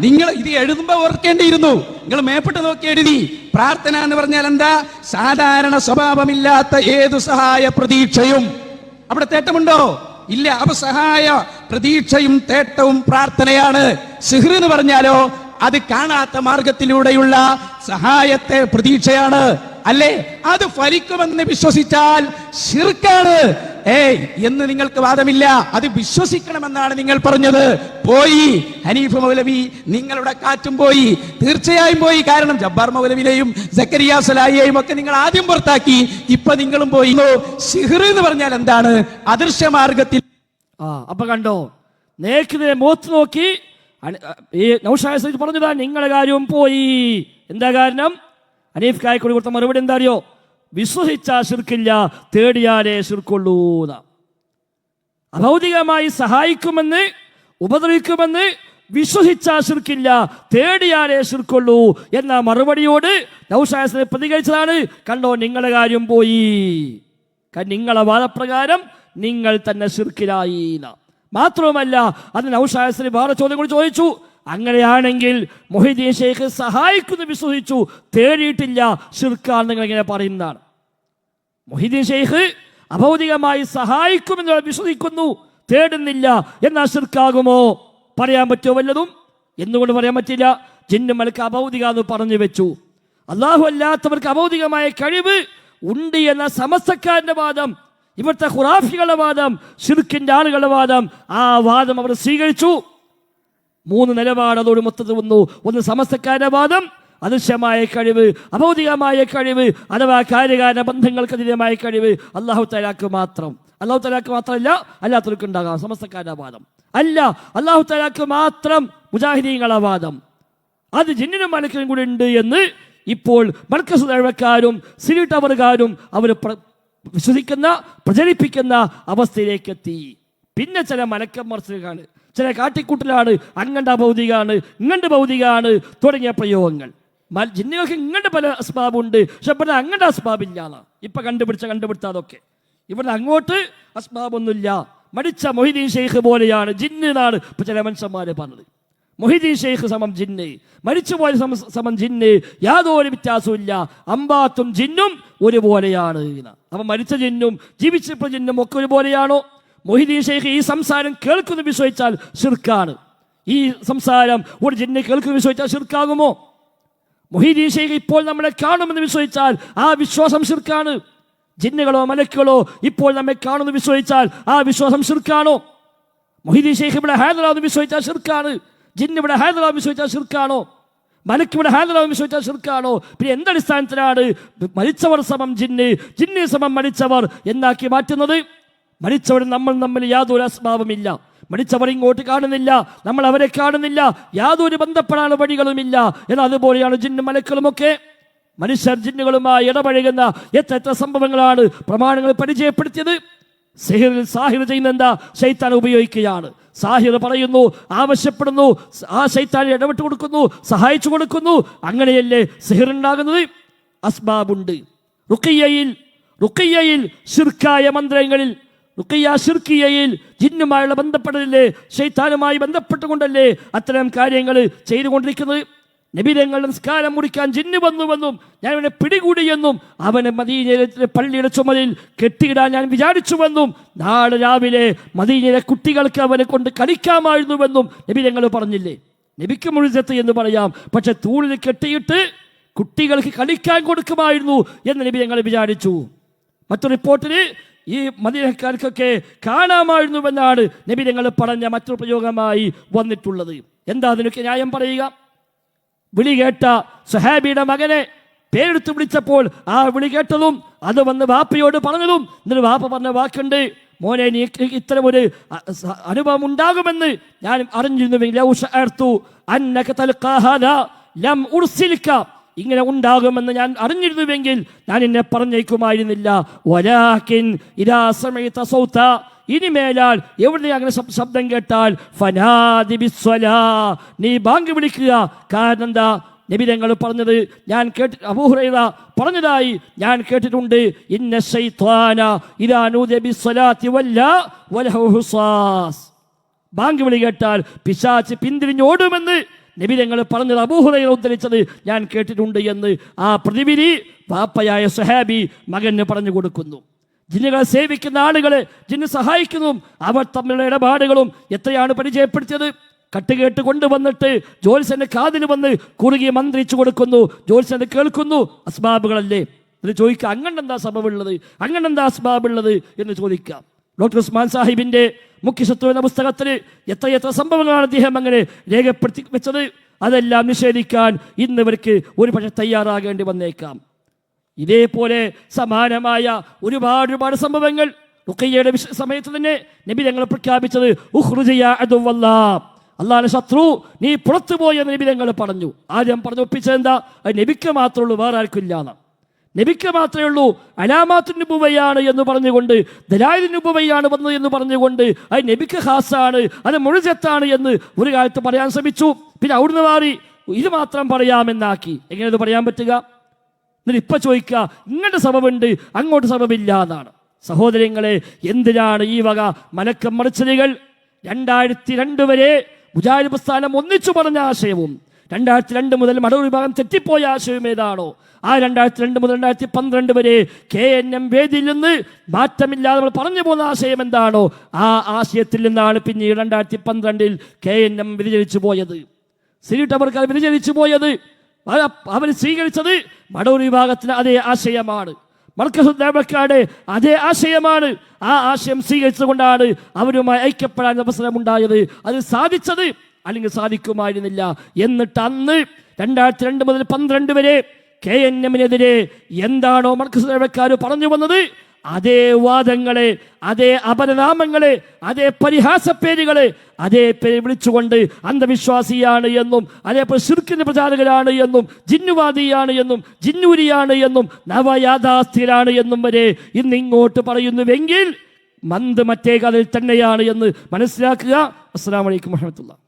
നിങ്ങൾ ഇത് എഴുതുമ്പോ ഓർക്കേണ്ടിയിരുന്നു. നിങ്ങൾ മേപ്പെട്ട് നോക്കി എഴുതി. പ്രാർത്ഥന എന്ന് പറഞ്ഞാൽ എന്താ? സാധാരണ സ്വഭാവമില്ലാത്ത ഏതു സഹായ പ്രതീക്ഷയും. അവിടെ തേട്ടമുണ്ടോ? ഇല്ല. അപ്പൊ സഹായ പ്രതീക്ഷയും തേട്ടവും പ്രാർത്ഥനയാണ്. സിഹ്ർ എന്ന് പറഞ്ഞാലോ അത് കാണാത്ത മാർഗത്തിലൂടെയുള്ള സഹായത്തെ പ്രതീക്ഷയാണ്, അല്ലേ? അത് ഫലിക്കുമെന്ന് വിശ്വസിച്ചാൽ ശിർക്കാണ് എന്ന് നിങ്ങൾക്ക് വാദമില്ല. അത് വിശ്വസിക്കണമെന്നാണ് നിങ്ങൾ പറഞ്ഞത്. പോയി ഹനീഫ് മൗലവി, നിങ്ങളുടെ കാറ്റും പോയി, തീർച്ചയായും പോയി. കാരണം ജബ്ബാർ മൗലവിനെയും സക്കരിയ സലാഹിയെയും ഒക്കെ നിങ്ങൾ ആദ്യം പുറത്താക്കി, ഇപ്പൊ നിങ്ങളും പോയി. സിഹ്ർ എന്ന് പറഞ്ഞാൽ എന്താണ്? അദൃശ്യമാർഗത്തിൽ. അപ്പൊ കണ്ടോ, നേക്കിനെ മുഖത്ത് നോക്കി ഈ നൗഷാദ് പറഞ്ഞതാ നിങ്ങളുടെ കാര്യവും പോയി. എന്താ കാരണം? ഹനീഫ് കായക്കൊടി കൊടുത്ത മറുപടി എന്താ അറിയോ? വിശ്വസിച്ചാൽ ശിർക്കില്ല, തേടിയാലേ ശിർക്കുള്ളൂ. അഭൗതികമായി സഹായിക്കുമെന്ന്, ഉപദ്രവിക്കുമെന്ന് വിശ്വസിച്ചാൽ ശിർക്കില്ല, തേടിയാലേ ശിർക്കുള്ളൂ എന്ന മറുപടിയോട് നൗഷാദ് പ്രതികരിച്ചതാണ്. കണ്ടോ, നിങ്ങളുടെ കാര്യം പോയി, നിങ്ങളെ വാദപ്രകാരം നിങ്ങൾ തന്നെ ശിർക്കിലായി. മാത്രവുമല്ല, അത് നൗഷാദ് വേറെ ചോദ്യം കൂടി ചോദിച്ചു. അങ്ങനെയാണെങ്കിൽ മൊഹീദ്ദീൻ ഷെയ്ഖ് സഹായിക്കുന്നു വിശ്വസിച്ചു, തേടിയിട്ടില്ല, ശിർക്കാണ് നിങ്ങൾ ഇങ്ങനെ പറയുന്നതാണ്. മൊഹീദ്ദീൻ ഷെയ്ഖ് അഭൗതികമായി സഹായിക്കുമെന്ന് വിശ്വസിക്കുന്നു, തേടുന്നില്ല, എന്നാൽ ശിർക്കാകുമോ? പറയാൻ പറ്റുമോ വല്ലതും? എന്തുകൊണ്ട് പറയാൻ പറ്റില്ല? ജിന്നും മലക്ക് അഭൗതിക എന്ന് പറഞ്ഞു വെച്ചു. അള്ളാഹു അല്ലാത്തവർക്ക് അഭൗതികമായ കഴിവ് ഉണ്ട് എന്ന സമസ്തക്കാരന്റെ വാദം, ഇവിടുത്തെ ഖുറാഫികളുടെ വാദം, ശിർക്കിന്റെ ആളുകളുടെ വാദം, ആ വാദം അവർ സ്വീകരിച്ചു. 3 നിലപാട് അതോട് മൊത്തത്തിൽ വന്നു. ഒന്ന് സമസ്തക്കാരന്റെ വാദം, അദൃശ്യമായ കഴിവ്, അഭൗതികമായ കഴിവ്, അഥവാ കാര്യകാരണ ബന്ധങ്ങൾക്കതീതമായ കഴിവ് അല്ലാഹു തആലാക്ക് മാത്രം. അല്ലാഹു തആലാക്ക് മാത്രമല്ല, അല്ലാത്തവർക്ക് ഉണ്ടാകാം. സമസ്തക്കാരന്റെ വാദം അല്ല, അല്ലാഹു തആലാക്ക് മാത്രം മുജാഹിദീങ്ങളുടെ വാദം. അത് ജിന്നിനും മലക്കിനും കൂടി ഉണ്ട് എന്ന് ഇപ്പോൾ മർക്കസ് ദഅവക്കാരും സിരി ടവറുകാരും അവർ വിശ്വസിക്കുന്ന, പ്രചരിപ്പിക്കുന്ന അവസ്ഥയിലേക്ക് എത്തി. പിന്നെ ചില മലക്കന്മാർക്കാണ്, ചില കാട്ടിക്കൂട്ടലാണ്, അങ്ങണ്ട് അഭൗതികാണ്, ഇങ്ങണ്ട് ഭൗതികാണ് തുടങ്ങിയ പ്രയോഗങ്ങൾ. ജിന്നുകൾക്ക് ഇങ്ങണ്ട് പല അസ്ബാബുണ്ട്, പക്ഷെ ഇവിടെ അങ്ങണ്ട് അസ്ബാബില്ല. ഇപ്പൊ കണ്ടുപിടുത്ത അതൊക്കെ ഇവിടെ അങ്ങോട്ട് അസ്ബാബൊന്നുമില്ല. മരിച്ച മൊഹീദ്ദീൻ ഷെയ്ഖ് പോലെയാണ് ജിന്ന് എന്നാണ് ഇപ്പൊ ചില മനുഷ്യന്മാര് പറഞ്ഞത്. മൊഹീദ്ദീൻ ഷെയ്ഖ് സമം ജിന്ന്, മരിച്ചുപോയ സമം ജിന്ന്, യാതൊരു വ്യത്യാസവും. അമ്പാത്തും ജിന്നും ഒരുപോലെയാണ്. അപ്പൊ മരിച്ച ജിന്നും ജീവിച്ചപ്പോൾ ജിന്നും ഒക്കെ ഒരുപോലെയാണോ? മൊഹീദ്ദീൻ ഷെയ്ഖ് ഈ സംസാരം കേൾക്കുന്നു വിശ്വസിച്ചാൽ ശിർക്കാണ്. ഈ സംസാരം ഒരു ജിന്ന് കേൾക്കുന്നു വിശ്വസിച്ചാൽ ശിർക്കാകുമോ? മൊഹീദ്ദീൻ ഷെയ്ഖ് ഇപ്പോൾ നമ്മളെ കാണുമെന്ന് വിശ്വസിച്ചാൽ ആ വിശ്വാസം ശിർക്കാണ്. ജിന്നുകളോ മലക്കുകളോ ഇപ്പോൾ നമ്മെ കാണുന്നു വിശ്വസിച്ചാൽ ആ വിശ്വാസം ശിർക്കാണോ? മൊഹീദ്ദീൻ ഷെയ്ഖ് ഇവിടെ ഹാജറാന്ന് വിശ്വസിച്ചാൽ ശിർക്കാണ്. ജിന്ന് ഇവിടെ ഹാജറാന്ന് വിശ്വസിച്ചാൽ ശിർക്കാണോ? മലക്ക് ഇവിടെ ഹാജറാന്ന് വിശ്വസിച്ചാൽ ശിർക്കാണോ? പിന്നെ എന്തടിസ്ഥാനത്തിലാണ് മരിച്ചവർ സമം ജിന്ന്, ജിന്ന് സമം മരിച്ചവർ എന്നാക്കി മാറ്റുന്നത്? മരിച്ചവർ നമ്മൾ തമ്മിൽ യാതൊരു അസ്ബാബുമില്ല. മരിച്ചവർ ഇങ്ങോട്ട് കാണുന്നില്ല, നമ്മൾ അവരെ കാണുന്നില്ല, യാതൊരു ബന്ധപ്പെടാനുള്ള വഴികളുമില്ല. എന്നാൽ അതുപോലെയാണ് ജിന്നും മലക്കളുമൊക്കെ. മനുഷ്യർ ജിന്നുകളുമായി ഇടപഴകുന്ന എത്ര സംഭവങ്ങളാണ് പ്രമാണങ്ങൾ പരിചയപ്പെടുത്തിയത്. സാഹിർ ചെയ്യുന്ന എന്താ? ശൈത്താൻ ഉപയോഗിക്കുകയാണ്. സാഹിർ പറയുന്നു, ആവശ്യപ്പെടുന്നു, ആ ശൈത്താൻ ഇടപെട്ട് കൊടുക്കുന്നു, സഹായിച്ചു കൊടുക്കുന്നു. അങ്ങനെയല്ലേ സിഹിർ ഉണ്ടാകുന്നത്? അസ്ബാബുണ്ട്. റുഖിയ്യയിൽ ശിർക്കായ മന്ത്രങ്ങളിൽ, റുഖിയ്യ ശിർക്കിയയിൽ ജിന്നുമായുള്ള ബന്ധപ്പെടലല്ലേ, ശൈത്താനുമായി ബന്ധപ്പെട്ടുകൊണ്ടല്ലേ അത്തരം കാര്യങ്ങൾ ചെയ്തുകൊണ്ടിരിക്കുന്നത്. നബിതങ്ങളുടെ നിസ്കാരം മുറിക്കാൻ ജിന്ന് വന്നുവെന്നും ഞാൻ അവനെ പിടികൂടിയെന്നും അവനെ മദീനയിലെ പള്ളിയുടെ ചുമലിൽ കെട്ടിയിടാൻ ഞാൻ വിചാരിച്ചുവെന്നും നാളെ രാവിലെ മദീനയിലെ കുട്ടികൾക്ക് അവനെ കൊണ്ട് കളിക്കാമായിരുന്നുവെന്നും നബിതങ്ങൾ പറഞ്ഞില്ലേ? നബിക്ക് മുഴുവത്ത് എന്ന് പറയാം, പക്ഷെ തൂണിൽ കെട്ടിയിട്ട് കുട്ടികൾക്ക് കളിക്കാൻ കൊടുക്കുമായിരുന്നു എന്ന് നബിതങ്ങൾ വിചാരിച്ചു. മറ്റൊരു റിപ്പോർട്ടിൽ ഈ മദീനക്കാർക്കൊക്കെ കാണാമായിരുന്നുവെന്നാണ് നബിതങ്ങൾ പറഞ്ഞ മറ്റൊരു പ്രയോഗമായി വന്നിട്ടുള്ളത്. എന്താ അതിനൊക്കെ ന്യായം പറയുക? വിളി കേട്ട സുഹാബിയുടെ മകനെ പേരെടുത്ത് വിളിച്ചപ്പോൾ ആ വിളി കേട്ടതും അത് വന്ന് വാപ്പയോട് പറഞ്ഞതും, എന്നിട്ട് വാപ്പ പറഞ്ഞ വാക്കുണ്ട്, മോനെ നീ ഇത്തരം ഒരു അനുഭവം ഉണ്ടാകുമെന്ന് ഞാൻ അറിഞ്ഞിരുന്നുവെങ്കിൽ ഇങ്ങനെ ഉണ്ടാകുമെന്ന് ഞാൻ അറിഞ്ഞിരുന്നുവെങ്കിൽ ഞാൻ എന്നെ പറഞ്ഞേക്കുമായിരുന്നില്ല. വലാകിൻ ഇദാ സമഅത സൗത, ഇനിമേലാൽ എവിടെ അങ്ങനെ ശബ്ദം കേട്ടാൽ ഫനാദി ബിസ്സലാ, നീ ബാങ്ക് വിളിക്കുക. കാരണം എന്താ? നബിതങ്ങൾ പറഞ്ഞത് ഞാൻ അബൂ ഹുറൈറ പറഞ്ഞതായി ഞാൻ കേട്ടിട്ടുണ്ട്, ഇന്ന ശൈത്വാന ഇദാ നൂദിയ ബിസ്സലാത്തി വല്ലാ വലഹു ഹുസാസ്, ബാങ്ക് വിളി കേട്ടാൽ പിശാച് പിന്തിരിഞ്ഞോടുമെന്ന് നബിതങ്ങൾ പറഞ്ഞത് അബൂ ഹുറൈറ ഉദ്ധരിച്ചത് ഞാൻ കേട്ടിട്ടുണ്ട് എന്ന് ആ പ്രതിവിധി വാപ്പയായ സ്വഹാബി മകന് പറഞ്ഞു കൊടുക്കുന്നു. ജിന്നുകളെ സേവിക്കുന്ന ആളുകളെ ജിന്ന് സഹായിക്കുന്നു. അവർ തമ്മിലുള്ള ഇടപാടുകളും എത്രയാണ് പരിചയപ്പെടുത്തിയത്? കട്ടുകേട്ട് കൊണ്ടുവന്നിട്ട് ജോത്സ്യന്റെ കാതിൽ വന്ന് കുറുകി മന്ത്രിച്ചു കൊടുക്കുന്നു, ജോത്സ്യന്റെ കേൾക്കുന്നു. അസ്ബാബുകളല്ലേ എന്ന് ചോദിക്കുക. അങ്ങനെന്താ സബബുള്ളത്, അങ്ങനെന്താ അസ്ബാബുള്ളത് എന്ന് ചോദിക്കാം. ഡോക്ടർ ഉസ്മാൻ സാഹിബിന്റെ മുഖ്യശത്രു എന്ന പുസ്തകത്തിൽ എത്രയെത്ര സംഭവങ്ങളാണ് അദ്ദേഹം അങ്ങനെ രേഖപ്പെടുത്തി വെച്ചത്. അതെല്ലാം നിഷേധിക്കാൻ ഇന്നിവർക്ക് ഒരു പക്ഷെ തയ്യാറാകേണ്ടി വന്നേക്കാം. ഇതേപോലെ സമാനമായ ഒരുപാട് സംഭവങ്ങൾ റുഖിയ്യയുടെ സമയത്ത് തന്നെ നബി തങ്ങൾ പ്രഖ്യാപിച്ചത്, അല്ലാഹുവിന്റെ ശത്രു നീ പുറത്തുപോയെന്ന് നബി തങ്ങൾ പറഞ്ഞു. ആദ്യം പറഞ്ഞു ഒപ്പിച്ചത് എന്താ? അത് നബിക്ക് മാത്രമുള്ളൂ, വേറെ ആർക്കും ഇല്ലാന്ന്. നബിക്ക് മാത്രമേ ഉള്ളൂ അലാമാത്തുൻ നുബുവയാണ് എന്ന് പറഞ്ഞുകൊണ്ട്, ദലായിലുൻ നുബുവയാണ് വന്നത് എന്ന് പറഞ്ഞുകൊണ്ട് അത് നബിക്ക് ഖാസാണ്, അത് മുഅ്ജിസത്താണ് എന്ന് ഒരു കാലത്ത് പറയാൻ ശ്രമിച്ചു. പിന്നെ അവിടുന്ന് മാറി ഇത് മാത്രം പറയാമെന്നാക്കി. എങ്ങനെ ഇത് പറയാൻ പറ്റുക? എന്നിട്ട് ഇപ്പൊ ചോദിക്കുക ഇങ്ങോട്ട് സബബുണ്ട് അങ്ങോട്ട് സബബില്ല എന്നാണ്. സഹോദരങ്ങളെ, എന്തിനാണ് ഈ വക മലക്കം മറിച്ചലുകൾ? 2002 വരെ മുജാഹിദ് പ്രസ്ഥാനം ഒന്നിച്ചു പറഞ്ഞ ആശയവും 2002 മുതൽ മടവൂർ വിഭാഗം തെറ്റിപ്പോയ ആശയം ഏതാണോ, ആ 2002 മുതൽ 2012 വരെ KNM വേദിയിൽ നിന്ന് മാറ്റമില്ലാതെ നമ്മൾ പറഞ്ഞു പോകുന്ന ആശയം എന്താണോ, ആ ആശയത്തിൽ നിന്നാണ് പിന്നീട് 2012 KNM വ്യതിചലിച്ചു പോയത്. സിരിട്ട് അവർക്ക് വ്യതിചലിച്ചു പോയത്. അവർ സ്വീകരിച്ചത് മടവൂർ വിഭാഗത്തിന് അതേ ആശയമാണ്, മർക്കസുദ്ദാബക്കാട് അതേ ആശയമാണ്. ആ ആശയം സ്വീകരിച്ചുകൊണ്ടാണ് അവരുമായി ഐക്യപ്പെടാൻ അവസരമുണ്ടായത്. അത് സാധിച്ചത് അല്ലെങ്കിൽ സാധിക്കുമായിരുന്നില്ല. എന്നിട്ട് അന്ന് 2002 മുതൽ 2012 വരെ KNM-നെതിരെ എന്താണോ മർക്കസുദ്ദാബക്കാർ പറഞ്ഞു വന്നത്, അതേ വാദങ്ങളെ, അതേ അപരനാമങ്ങളെ, അതേ പരിഹാസപ്പേരുകളെ, അതേ പേര് വിളിച്ചുകൊണ്ട് അന്ധവിശ്വാസിയാണ് എന്നും അതേപോലെ ശിർക്കിന്റെ പ്രചാരകരാണ് എന്നും ജിന്നുവാദിയാണ് എന്നും ജിന്നൂരിയാണ് എന്നും നവയാഥാസ്ഥിരാണ് എന്നും വരെ ഇന്നിങ്ങോട്ട് പറയുന്നുവെങ്കിൽ മന്ത് മറ്റേ കഥയിൽ തന്നെയാണ് എന്ന് മനസ്സിലാക്കുക. അസ്സലാമു അലൈക്കും വറഹ്മത്തുള്ളാഹി.